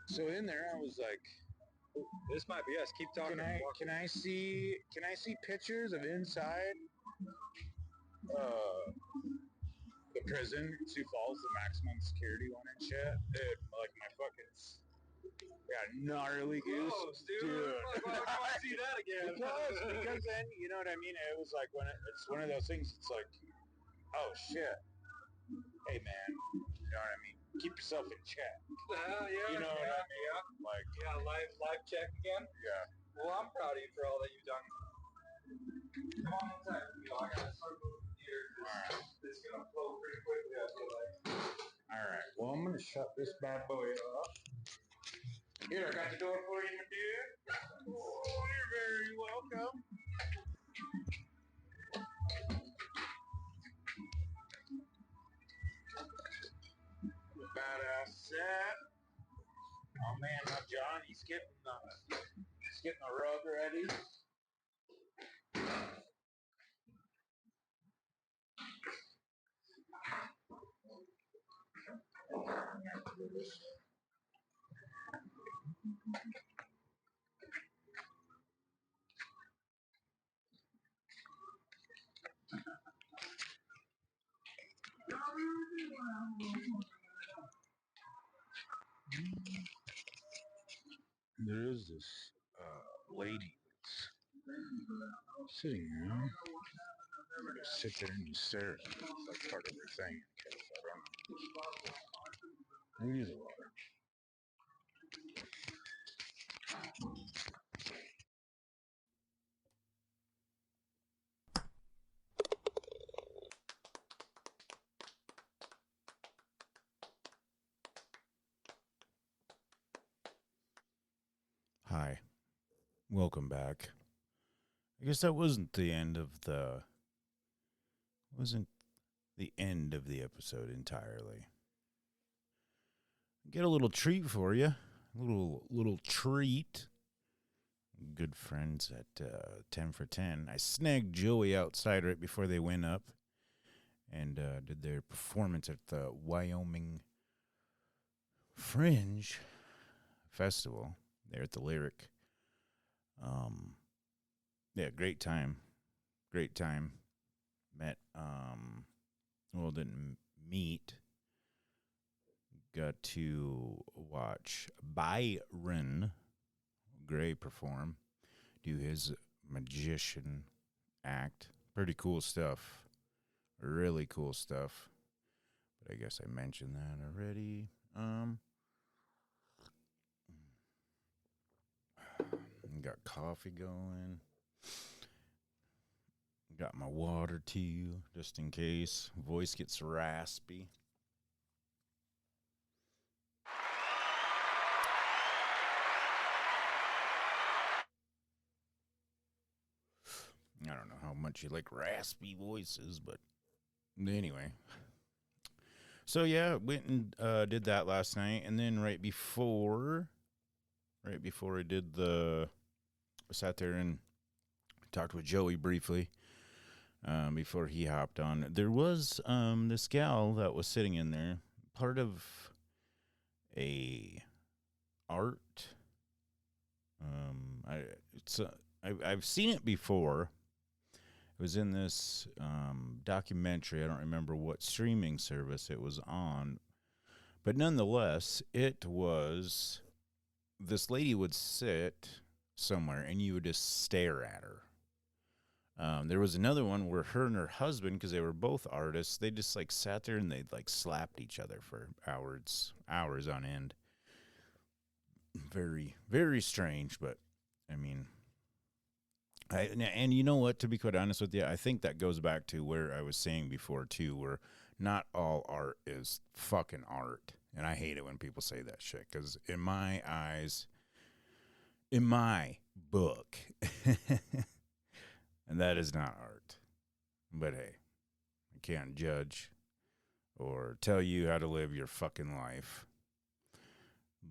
So in there, I was like, This might be us. Keep talking. can I see pictures of inside the prison, Sioux Falls, the maximum security one and shit? Dude, like my fucking gnarly goose, dude. Why would you want to see that again? because then you know what I mean. It was like when it's one of those things. It's like, oh shit, hey man, you know what I mean. Keep yourself in check. Yeah, You know what I mean? Yeah. Like, Live check again. yeah. Well, I'm proud of you for all that you've done. Come on inside. I gotta start moving here. It's gonna flow pretty quickly, I feel like. All right. Well, I'm gonna shut this bad boy off. Here, I got the door for you, my dude. Oh, you're very welcome. Badass set. Oh man, now Johnny's getting the rug ready. There is this lady sitting there. You sit there and you stare at it. It's like part of her thing. I don't know. Use the water. Hi. Welcome back. I guess that wasn't the end of the episode entirely. Get a little treat for you. A little treat. Good friends at 10 for 10. I snagged Joey outside right before they went up and did their performance at the Wyoming Fringe Festival there at the Lyric. Yeah, great time. Met, didn't meet. Got to watch Byron Gray perform, do his magician act. Pretty cool stuff. Really cool stuff. But I guess I mentioned that already. Got coffee going. Got my water too, just in case. Voice gets raspy. I don't know how much you like raspy voices, but anyway. So yeah, went and did that last night, and then right before I sat there and talked with Joey briefly before he hopped on. There was this gal that was sitting in there, part of a art. I've seen it before. It was in this documentary. I don't remember what streaming service it was on, but nonetheless, it was. This lady would sit somewhere, and you would just stare at her. There was another one where her and her husband, because they were both artists, they just like sat there and they like slapped each other for hours on end. Very, very strange, but I mean, and you know what? To be quite honest with you, I think that goes back to where I was saying before too, where not all art is fucking art, and I hate it when people say that shit, because in my eyes, in my book, and that is not art. But hey, I can't judge or tell you how to live your fucking life.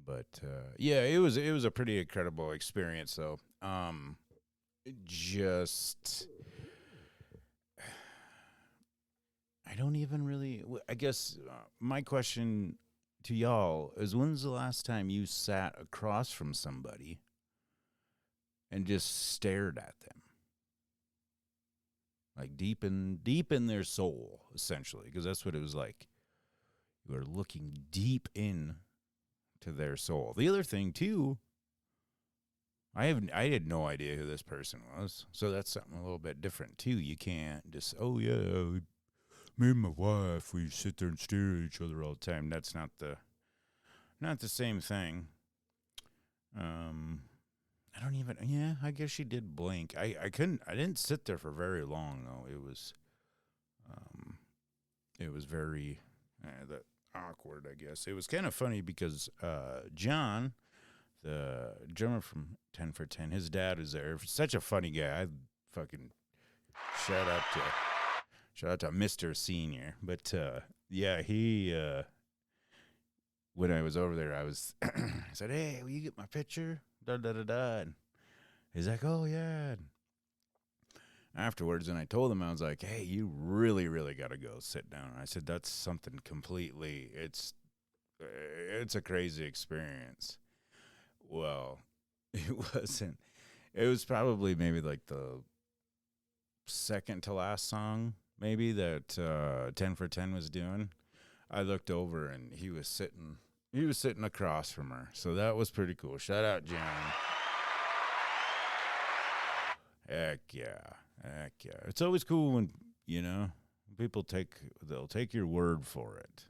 But yeah, it was a pretty incredible experience, though. Just I don't even really. I guess my question to y'all is, when's the last time you sat across from somebody and just stared at them? Like deep in their soul, essentially, because that's what it was like. You were looking deep in to their soul. The other thing too, I had no idea who this person was, so that's something a little bit different too. You can't just, oh yeah, me and my wife, we sit there and stare at each other all the time. That's not the same thing. I don't even, yeah, I guess she did blink. I didn't sit there for very long though. It was very awkward, I guess. It was kind of funny because John, the drummer from 10 for 10, his dad is there. Such a funny guy. I fucking shout out to Mr. Senior. But yeah, he when I was over there, I said, "Hey, will you get my picture?" Da da da da. And he's like, "Oh yeah." And afterwards, and I told him, I was like, "Hey, you really, really got to go sit down." And I said, "That's something completely. It's a crazy experience." Well, it wasn't. It was probably maybe like the second to last song, maybe, that 10 for 10 was doing. I looked over and he was sitting across from her. So that was pretty cool. Shout out, John. Heck yeah. It's always cool when, people they'll take your word for it.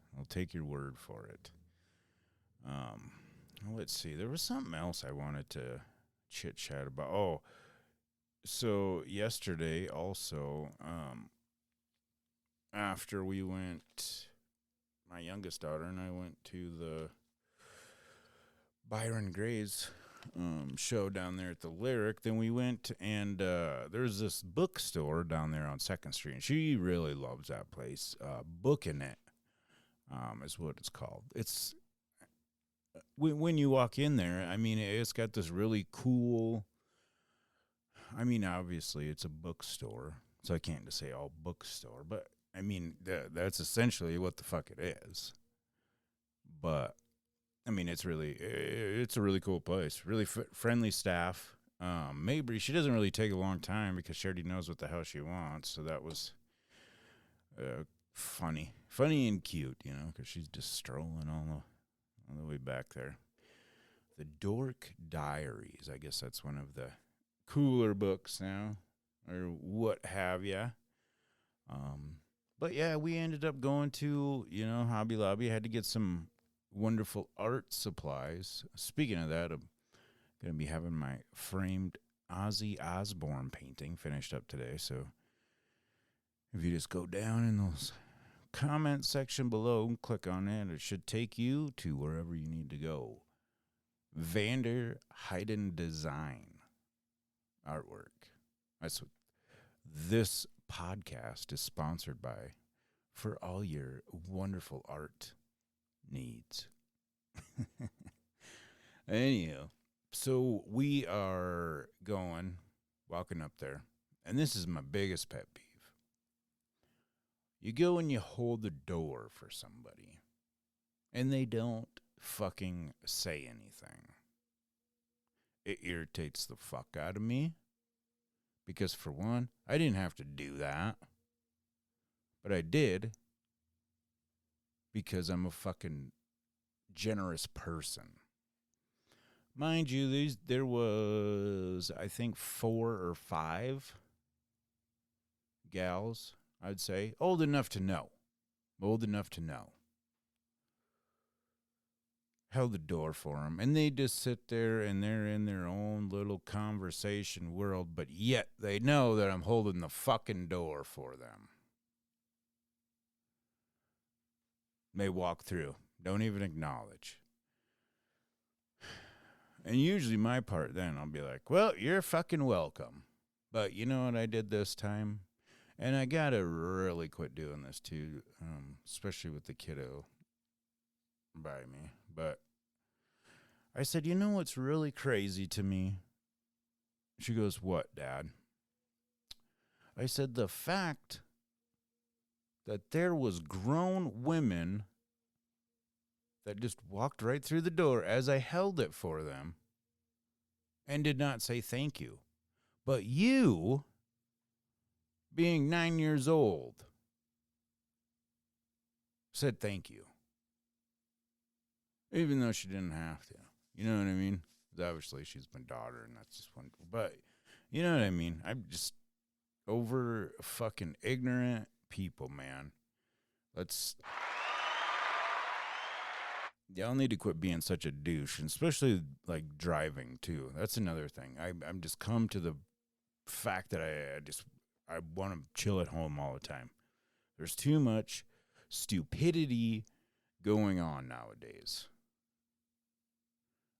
Let's see. There was something else I wanted to chit chat about. Oh, so yesterday also, after we went, my youngest daughter and I went to the Byron Gray's show down there at the Lyric. Then we went and there's this bookstore down there on 2nd Street, and she really loves that place. Booking It is what it's called. It's when you walk in there, I mean, it's got this really cool. I mean, obviously it's a bookstore, so I can't just say all bookstore, but I mean that's essentially what the fuck it is. But I mean, it's a really cool place. Really friendly staff. Maybe she doesn't really take a long time because she already knows what the hell she wants. So that was funny and cute, because she's just strolling all the way back there. The Dork Diaries. I guess that's one of the cooler books now, or what have ya. But yeah, we ended up going to Hobby Lobby. I had to get some wonderful art supplies. Speaking of that, I'm going to be having my framed Ozzy Osbourne painting finished up today. So if you just go down in those comment section below and click on it, it should take you to wherever you need to go. Vander Heiden Design artwork. That's what this podcast is sponsored by, for all your wonderful art needs. Anyhow, so we are walking up there, and this is my biggest pet peeve. You go and you hold the door for somebody, and they don't fucking say anything. It irritates the fuck out of me, because for one, I didn't have to do that, but I did, because I'm a fucking generous person. Mind you, there was, I think, 4 or 5 gals, I'd say, old enough to know. Held the door for them, and they just sit there and they're in their own little conversation world, but yet they know that I'm holding the fucking door for them. They walk through, don't even acknowledge. And usually my part then, I'll be like, well, you're fucking welcome. But you know what I did this time? And I gotta really quit doing this too, especially with the kiddo by me. But I said, you know what's really crazy to me? She goes, what, Dad? I said, the fact that there was grown women that just walked right through the door as I held it for them and did not say thank you. But you, being 9 years old, said thank you. Even though she didn't have to. You know what I mean? Obviously, she's my daughter, and that's just wonderful. But you know what I mean? I'm just over fucking ignorant people, man. Y'all need to quit being such a douche, and especially like driving too. That's another thing. I'm just come to the fact that I want to chill at home all the time. There's too much stupidity going on nowadays.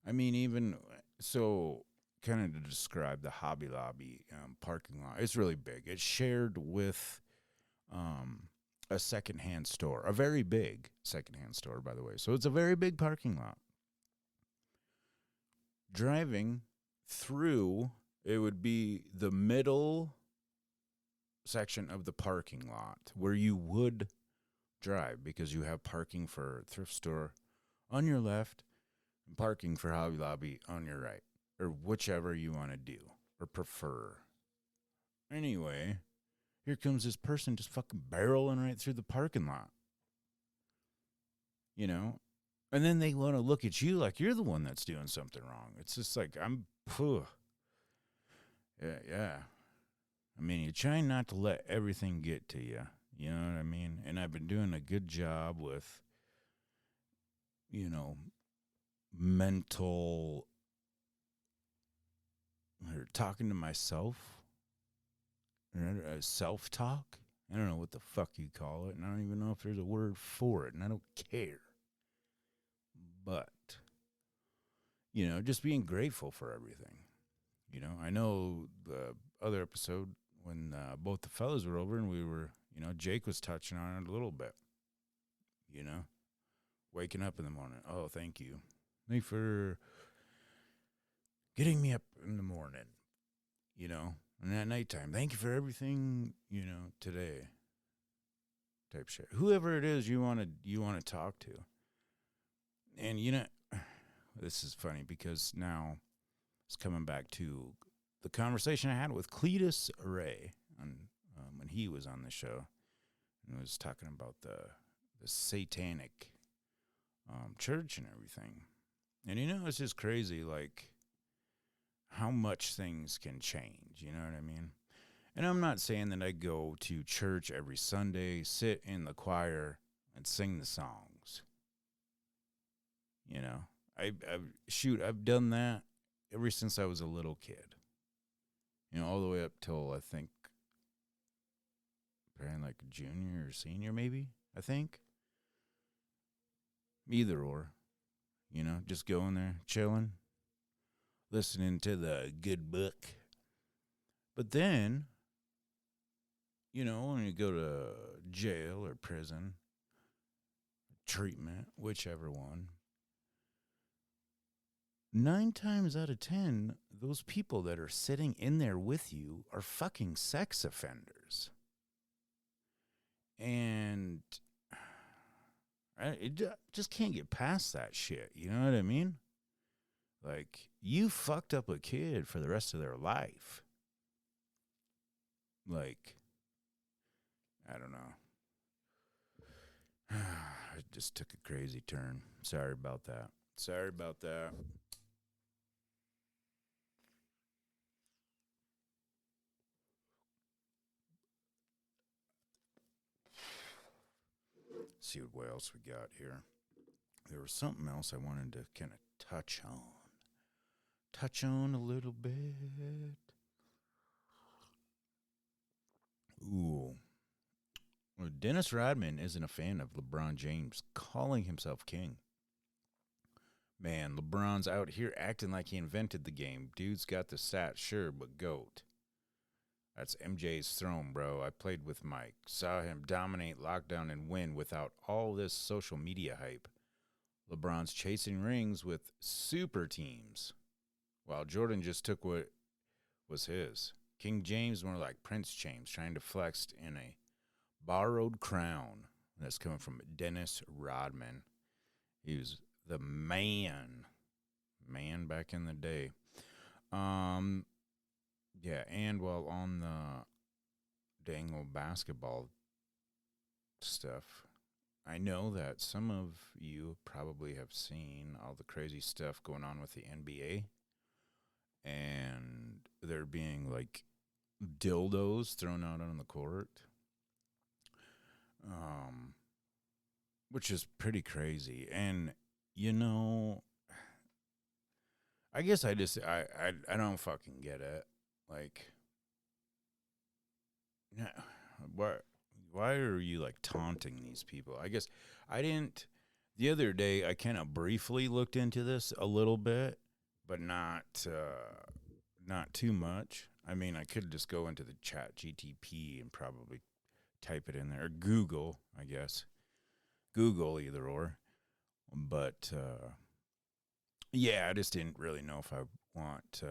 I mean, even so, kind of to describe the Hobby Lobby parking lot, it's really big. It's shared with a secondhand store, a very big secondhand store, by the way. So it's a very big parking lot. Driving through, it would be the middle section of the parking lot where you would drive because you have parking for thrift store on your left and parking for Hobby Lobby on your right, or whichever you want to do or prefer. Anyway, here comes this person just fucking barreling right through the parking lot. You know? And then they want to look at you like you're the one that's doing something wrong. It's just like, Yeah. I mean, you're trying not to let everything get to you. You know what I mean? And I've been doing a good job with, mental, or talking to myself, self-talk. I don't know what the fuck you call it, and I don't even know if there's a word for it, and I don't care. But, just being grateful for everything. I know the other episode when both the fellas were over and we were, Jake was touching on it a little bit. Waking up in the morning. Oh, thank you. Thank you for getting me up in the morning, and at nighttime. Thank you for everything, today. Type shit. Whoever it is you want to talk to. And, this is funny because now it's coming back to the conversation I had with Cletus Ray when he was on the show and was talking about the satanic church and everything. And, it's just crazy, like, how much things can change, you know what I mean? And I'm not saying that I go to church every Sunday, sit in the choir, and sing the songs. I've done that ever since I was a little kid. All the way up till, I think, probably like junior or senior, maybe, I think. Either or. Just going there, chilling, listening to the good book. But then, when you go to jail or prison, treatment, whichever one, 9 times out of 10, those people that are sitting in there with you are fucking sex offenders. And I just can't get past that shit. You know what I mean? Like, you fucked up a kid for the rest of their life. Like, I don't know. It just took a crazy turn. Sorry about that. See what else we got here. There was something else I wanted to kind of touch on a little bit. Ooh. Well, Dennis Rodman isn't a fan of LeBron James calling himself king. Man, LeBron's out here acting like he invented the game. Dude's got the stats, sure, but GOAT. That's MJ's throne, bro. I played with Mike. Saw him dominate lockdown and win without all this social media hype. LeBron's chasing rings with super teams, while Jordan just took what was his. King James more like Prince James, trying to flex in a borrowed crown. That's coming from Dennis Rodman. He was the man back in the day. Yeah, and while on the dang old basketball stuff, I know that some of you probably have seen all the crazy stuff going on with the NBA, and there being like dildos thrown out on the court, which is pretty crazy. And you know, I guess I don't fucking get it. Like, why are you like taunting these people? I guess I didn't. The other day, I kind of briefly looked into this a little bit, but not too much. I mean, I could just go into the chat GTP and probably type it in there. Or Google, I guess. Google, either or. But, yeah, I just didn't really know if I want to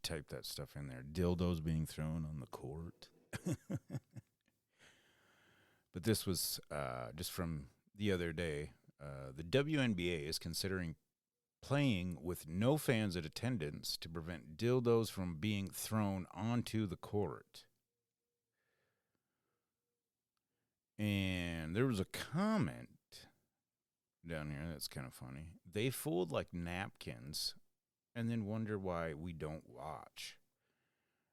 type that stuff in there. Dildos being thrown on the court. But this was just from the other day. The WNBA is considering playing with no fans at attendance to prevent dildos from being thrown onto the court. And there was a comment down here that's kind of funny. They fold like napkins and then wonder why we don't watch.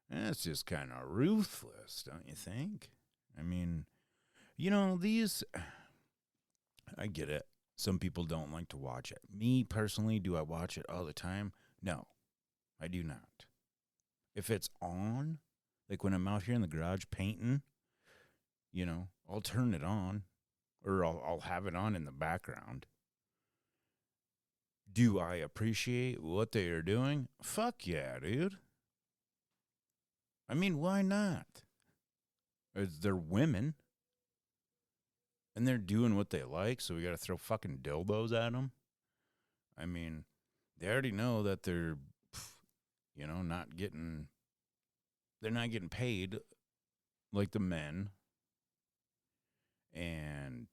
That's just kind of ruthless, don't you think? I mean, you know, I get it. Some people don't like to watch it. Me, personally, do I watch it all the time? No, I do not. If it's on, like when I'm out here in the garage painting, you know, I'll turn it on, or I'll have it on in the background. Do I appreciate what they are doing? Fuck yeah, dude. I mean, why not? They're women. And they're doing what they like, so we got to throw fucking dildos at them. I mean, they already know that they're, you know, they're not getting paid like the men. And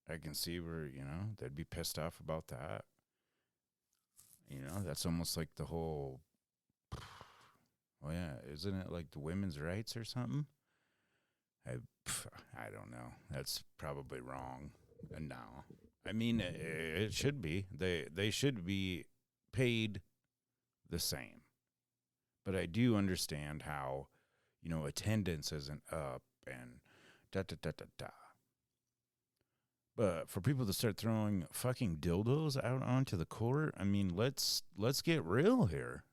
I can see where, you know, they'd be pissed off about that. You know, that's almost like the whole, oh yeah, isn't it like the women's rights or something? I don't know. That's probably wrong. No. I mean, it should be. They should be paid the same. But I do understand how, you know, attendance isn't up and da-da-da-da-da. But for people to start throwing fucking dildos out onto the court, I mean, let's get real here.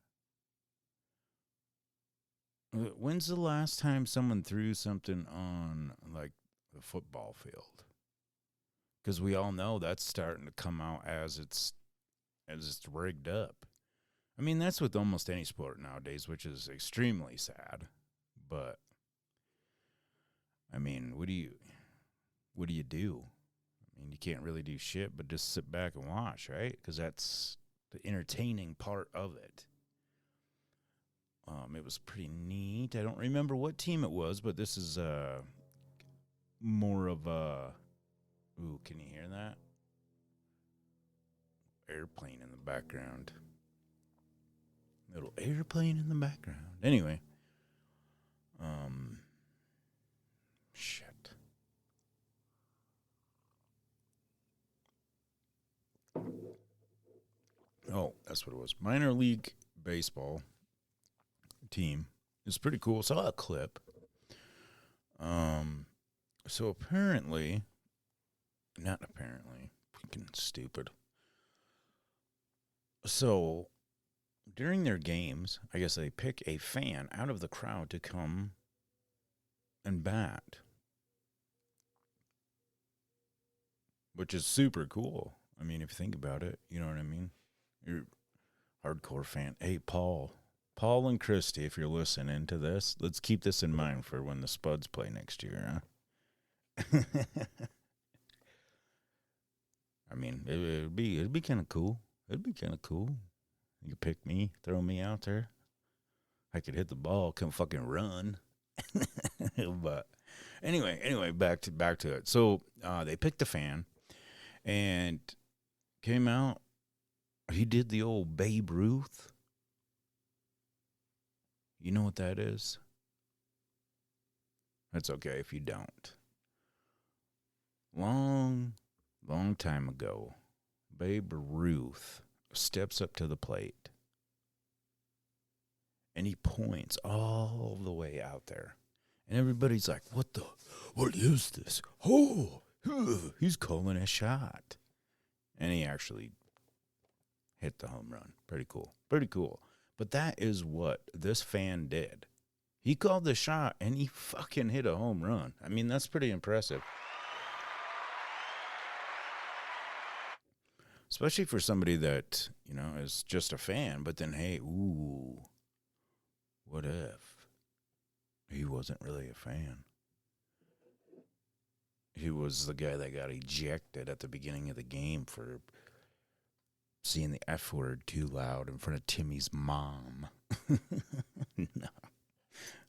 When's the last time someone threw something on, like, the football field? Because we all know that's starting to come out as it's rigged up. I mean, that's with almost any sport nowadays, which is extremely sad. But, I mean, what do you do? I mean, you can't really do shit but just sit back and watch, right? Because that's the entertaining part of it. It was pretty neat. I don't remember what team it was, but this is more of a... Ooh, can you hear that? Airplane in the background. Little airplane in the background. Anyway. Shit. Oh, that's what it was. Minor league baseball team. It's pretty cool. Saw a clip. So apparently, not apparently, freaking stupid. So during their games, I guess they pick a fan out of the crowd to come and bat, which is super cool. I mean, if you think about it, you know what I mean? You're a hardcore fan. Hey, Paul and Christy, if you're listening to this, let's keep this in mind for when the Spuds play next year, huh? I mean, it'd be kind of cool. It'd be kind of cool. You could pick me, throw me out there. I could hit the ball, come fucking run. But anyway, back to it. So they picked the fan, And came out. He did the old Babe Ruth. You know what that is? That's okay if you don't. Long time ago, Babe Ruth steps up to the plate. And he points all the way out there. And everybody's like, what is this? Oh, he's calling a shot. And he actually hit the home run. Pretty cool. But that is what this fan did. He called the shot, and he fucking hit a home run. I mean, that's pretty impressive. Especially for somebody that, is just a fan. But then, hey, what if he wasn't really a fan? He was the guy that got ejected at the beginning of the game for seeing the F word too loud in front of Timmy's mom. No,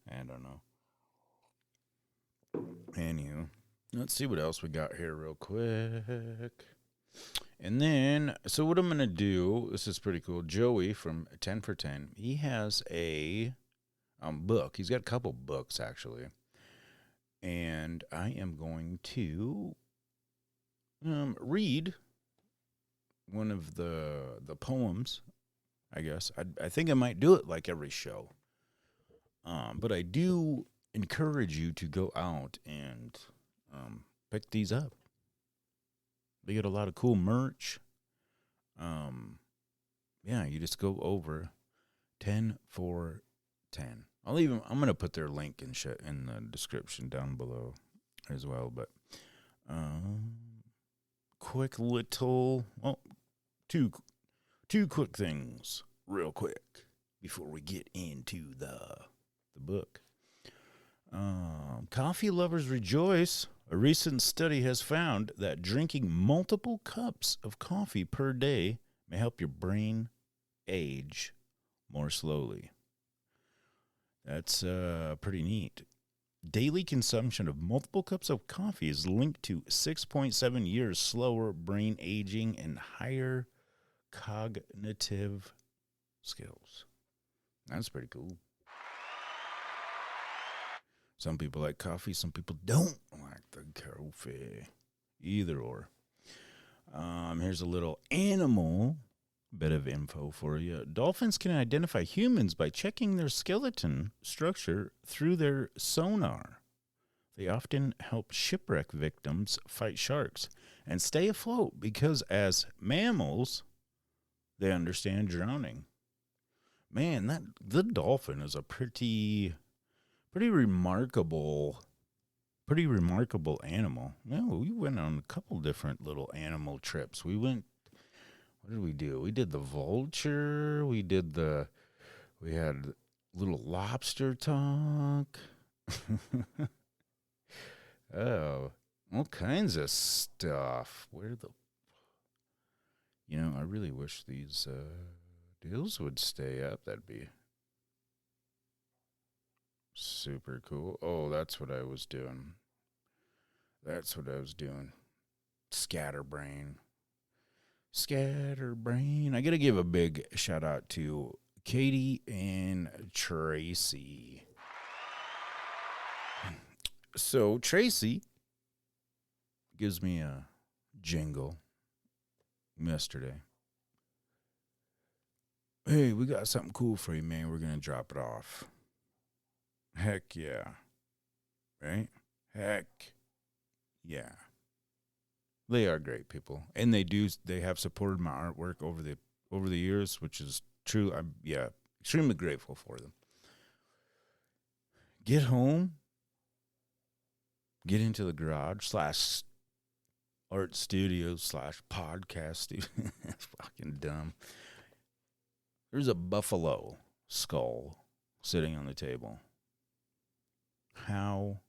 I don't know. Anywho, let's see what else we got here real quick. And then, so what I'm going to do, this is pretty cool. Joey from 10 for 10, he has a book. He's got a couple books, actually. And I am going to read one of the poems, I guess. I think I might do it like every show. But I do encourage you to go out and pick these up. They get a lot of cool merch. Yeah, you just go over 10 for 10. I'm going to put their link and shit in the description down below as well. But quick little, two quick things real quick before we get into the book. Coffee lovers rejoice. A recent study has found that drinking multiple cups of coffee per day may help your brain age more slowly. That's pretty neat. Daily consumption of multiple cups of coffee is linked to 6.7 years slower brain aging and higher cognitive skills. That's pretty cool. Some people like coffee, some people don't like the coffee. Either or. Here's a little animal bit of info for you. Dolphins can identify humans by checking their skeleton structure through their sonar. They often help shipwreck victims fight sharks and stay afloat because as mammals, they understand drowning. Man, the dolphin is a pretty remarkable animal. Well, we went on a couple different little animal trips. What did we do? We did the vulture. We had little lobster talk. Oh, all kinds of stuff. I really wish these deals would stay up. That'd be super cool. Oh, that's what I was doing. Scatterbrain. I got to give a big shout out to Katie and Tracy. So Tracy gives me a jingle yesterday. Hey, we got something cool for you, man. We're going to drop it off. Heck yeah. Right? Heck yeah. They are great people. And they have supported my artwork over the years, which is true. I'm extremely grateful for them. Get home. Get into the garage / art studio / podcast studio. That's fucking dumb. There's a buffalo skull sitting on the table. How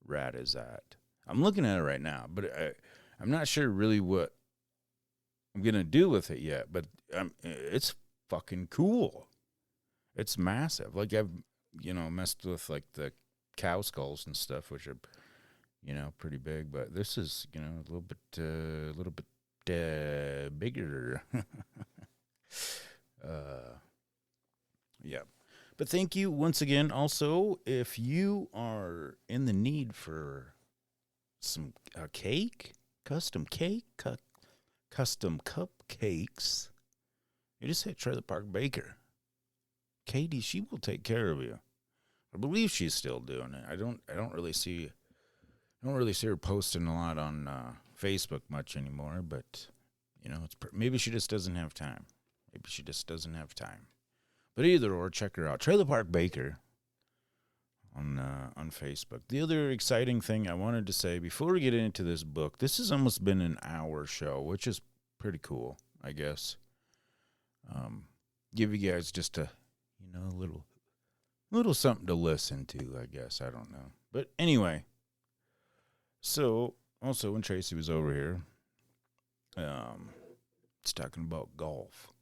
rad is that? I'm looking at it right now, but I'm not sure really what I'm going to do with it yet, but it's fucking cool. It's massive. Like I've, messed with like the cow skulls and stuff, which are, pretty big, but this is, a little bit bigger. Yeah. But thank you once again. Also, if you are in the need for some cake, custom cupcakes, you just hit Trailer Park Baker. Katie, she will take care of you. I believe she's still doing it. I don't really see her posting a lot on Facebook much anymore, but you know, maybe she just doesn't have time. But either or, check her out. Trailer Park Baker on Facebook. The other exciting thing I wanted to say before we get into this book, this has almost been an hour show, which is pretty cool, I guess. Give you guys just a little something to listen to, I guess. I don't know. But anyway, so also when Tracy was over here, it's talking about golf.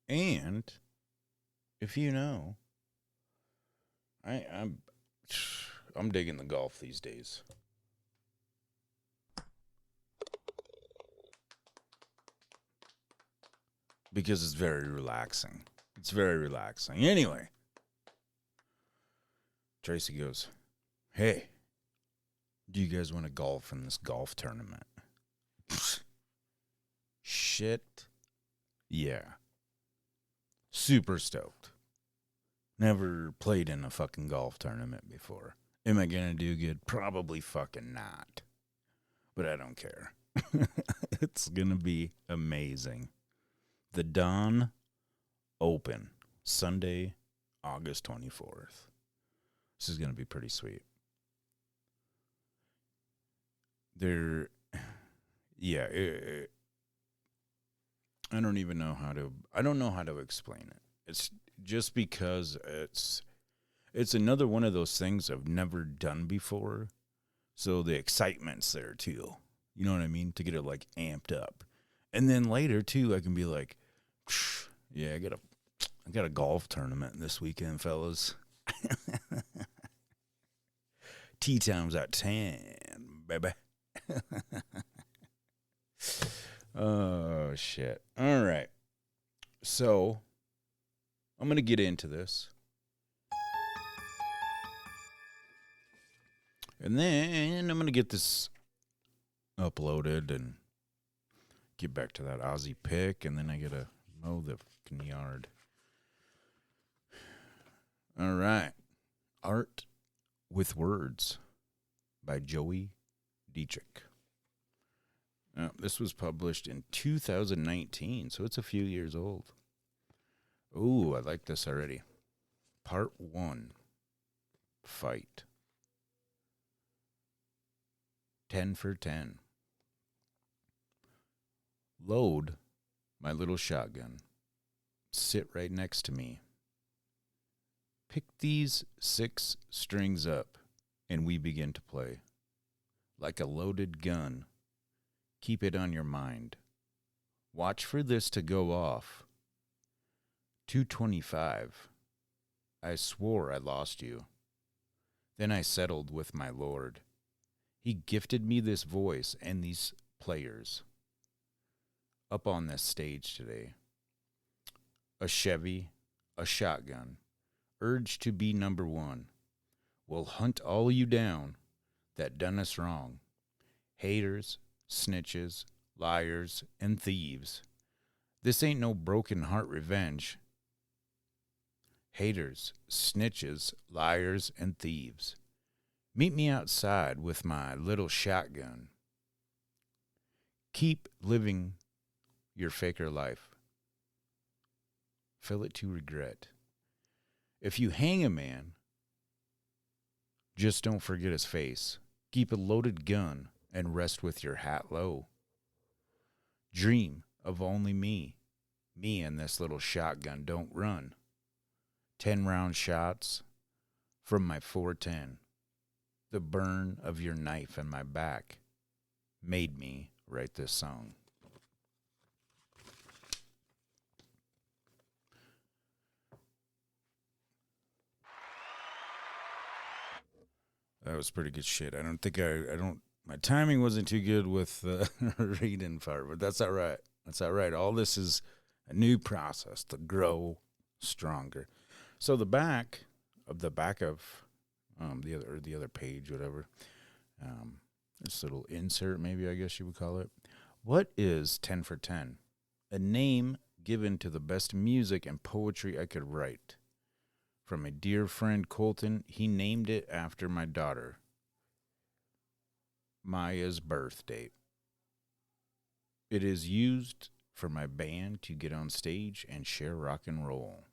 And if you know, I'm digging the golf these days. Because it's very relaxing. Anyway, Tracy goes, "Hey, do you guys want to golf in this golf tournament?" Shit. Yeah. Super stoked. Never played in a fucking golf tournament before. Am I gonna do good? Probably fucking not. But I don't care. It's gonna be amazing. The Dawn Open, Sunday, August 24th. This is gonna be pretty sweet. I don't know how to explain it. It's just because it's another one of those things I've never done before. So the excitement's there too. You know what I mean? To get it like amped up. And then later too, I can be like, yeah, I got a golf tournament this weekend, fellas. Tee time's at 10, baby. Oh, shit. All right. So, I'm going to get into this. And then I'm going to get this uploaded and get back to that Aussie pick. And then I got to mow the fucking yard. All right. Art with Words by Joey Dietrich. This was published in 2019, so it's a few years old. Ooh, I like this already. Part 1. Fight. 10 for 10. Load my little shotgun. Sit right next to me. Pick these 6 strings up, and we begin to play. Like a loaded gun. Keep it on your mind. Watch for this to go off. 225. I swore I lost you. Then I settled with my Lord. He gifted me this voice and these players. Up on this stage today. A Chevy, a shotgun. Urge to be number 1. We'll hunt all you down that done us wrong. Haters, snitches, liars, and thieves. This ain't no broken heart revenge. Haters, snitches, liars, and thieves. Meet me outside with my little shotgun. Keep living your faker life. Fill it to regret. If you hang a man, just don't forget his face. Keep a loaded gun and rest with your hat low. Dream of only me. Me and this little shotgun don't run. 10-round shots from my 410. The burn of your knife in my back made me write this song. That was pretty good shit. I don't. My timing wasn't too good with the reading part, but that's all right. That's all right. All this is a new process to grow stronger. So the back of the other page, whatever. This little insert, maybe I guess you would call it. What is 10 for 10? A name given to the best music and poetry I could write. From a dear friend, Colton, he named it after my daughter, Maya's birth date. It is used for my band to get on stage and share rock and roll.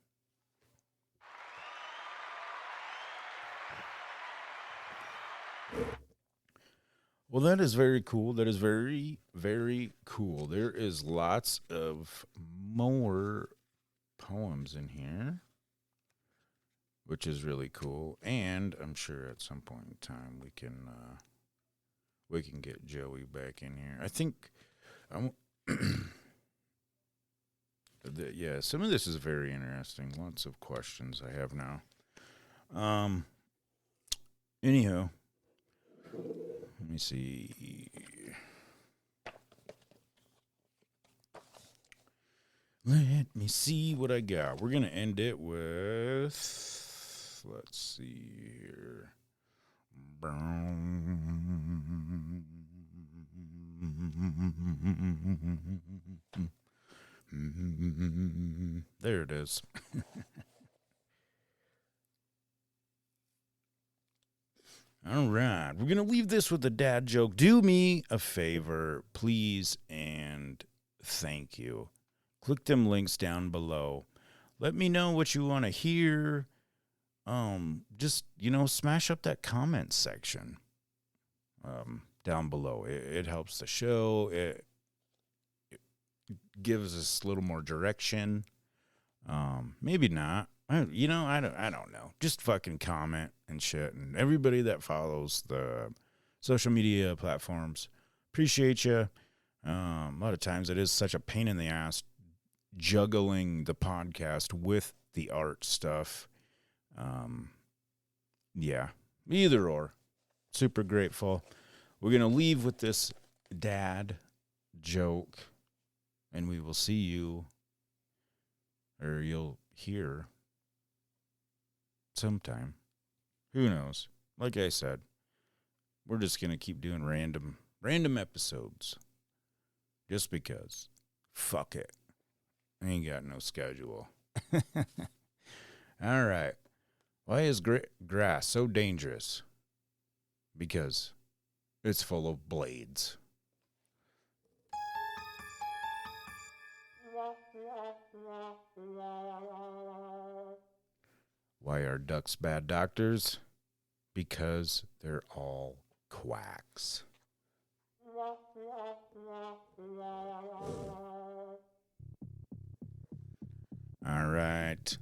Well, that is very cool. That is very, very cool. There is lots of more poems in here, which is really cool. And I'm sure at some point in time we can get Joey back in here. I think yeah, some of this is very interesting. Lots of questions I have now. Anyhow, let me see. Let me see what I got. We're going to end it with, let's see here. There it is. All right. We're going to leave this with a dad joke. Do me a favor, please, and thank you. Click them links down below. Let me know what you want to hear. Just, smash up that comment section down below. It helps the show. It gives us a little more direction. Maybe not. I don't know. Just fucking comment and shit. And everybody that follows the social media platforms, appreciate you. A lot of times it is such a pain in the ass juggling the podcast with the art stuff. Yeah, either or. Super grateful. We're going to leave with this dad joke, and we will see you, or you'll hear sometime. Who knows? Like I said, we're just going to keep doing random episodes. Just because. Fuck it. I ain't got no schedule. All right. Why is grass so dangerous? Because it's full of blades. Why are ducks bad doctors? Because they're all quacks. All right.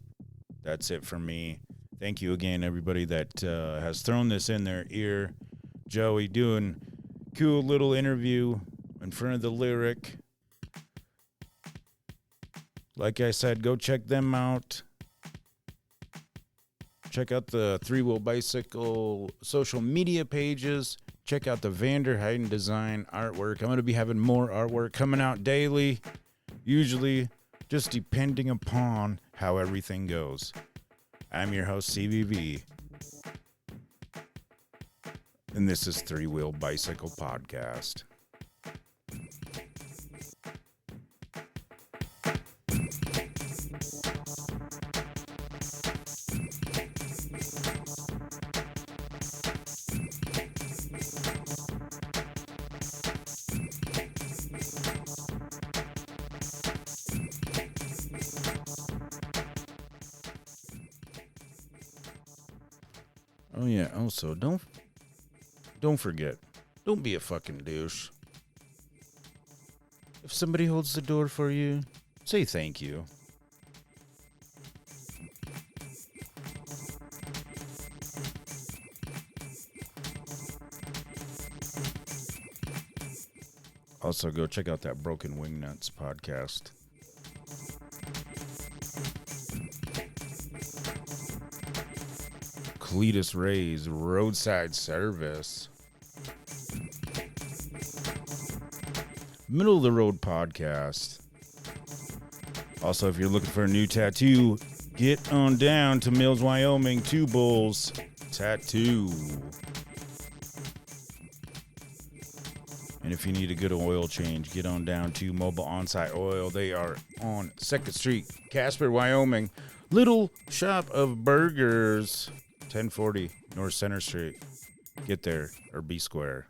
That's it for me. Thank you again, everybody that has thrown this in their ear. Joey doing cool little interview in front of the Lyric. Like I said, go check them out. Check out the Three Wheel Bicycle social media pages. Check out the Vanderheiden Design artwork. I'm going to be having more artwork coming out daily, usually just depending upon how everything goes. I'm your host, CVV, and this is Three Wheel Bicycle Podcast. Oh yeah, also don't forget, don't be a fucking douche. If somebody holds the door for you, say thank you. Also go check out that Broken Wingnuts podcast. Cletus Ray's Roadside Service. Middle of the Road podcast. Also, if you're looking for a new tattoo, get on down to Mills, Wyoming, Two Bulls Tattoo. And if you need a good oil change, get on down to Mobile On-Site Oil. They are on 2nd Street, Casper, Wyoming. Little Shop of Burgers, 1040 North Center Street. Get there, or B Square.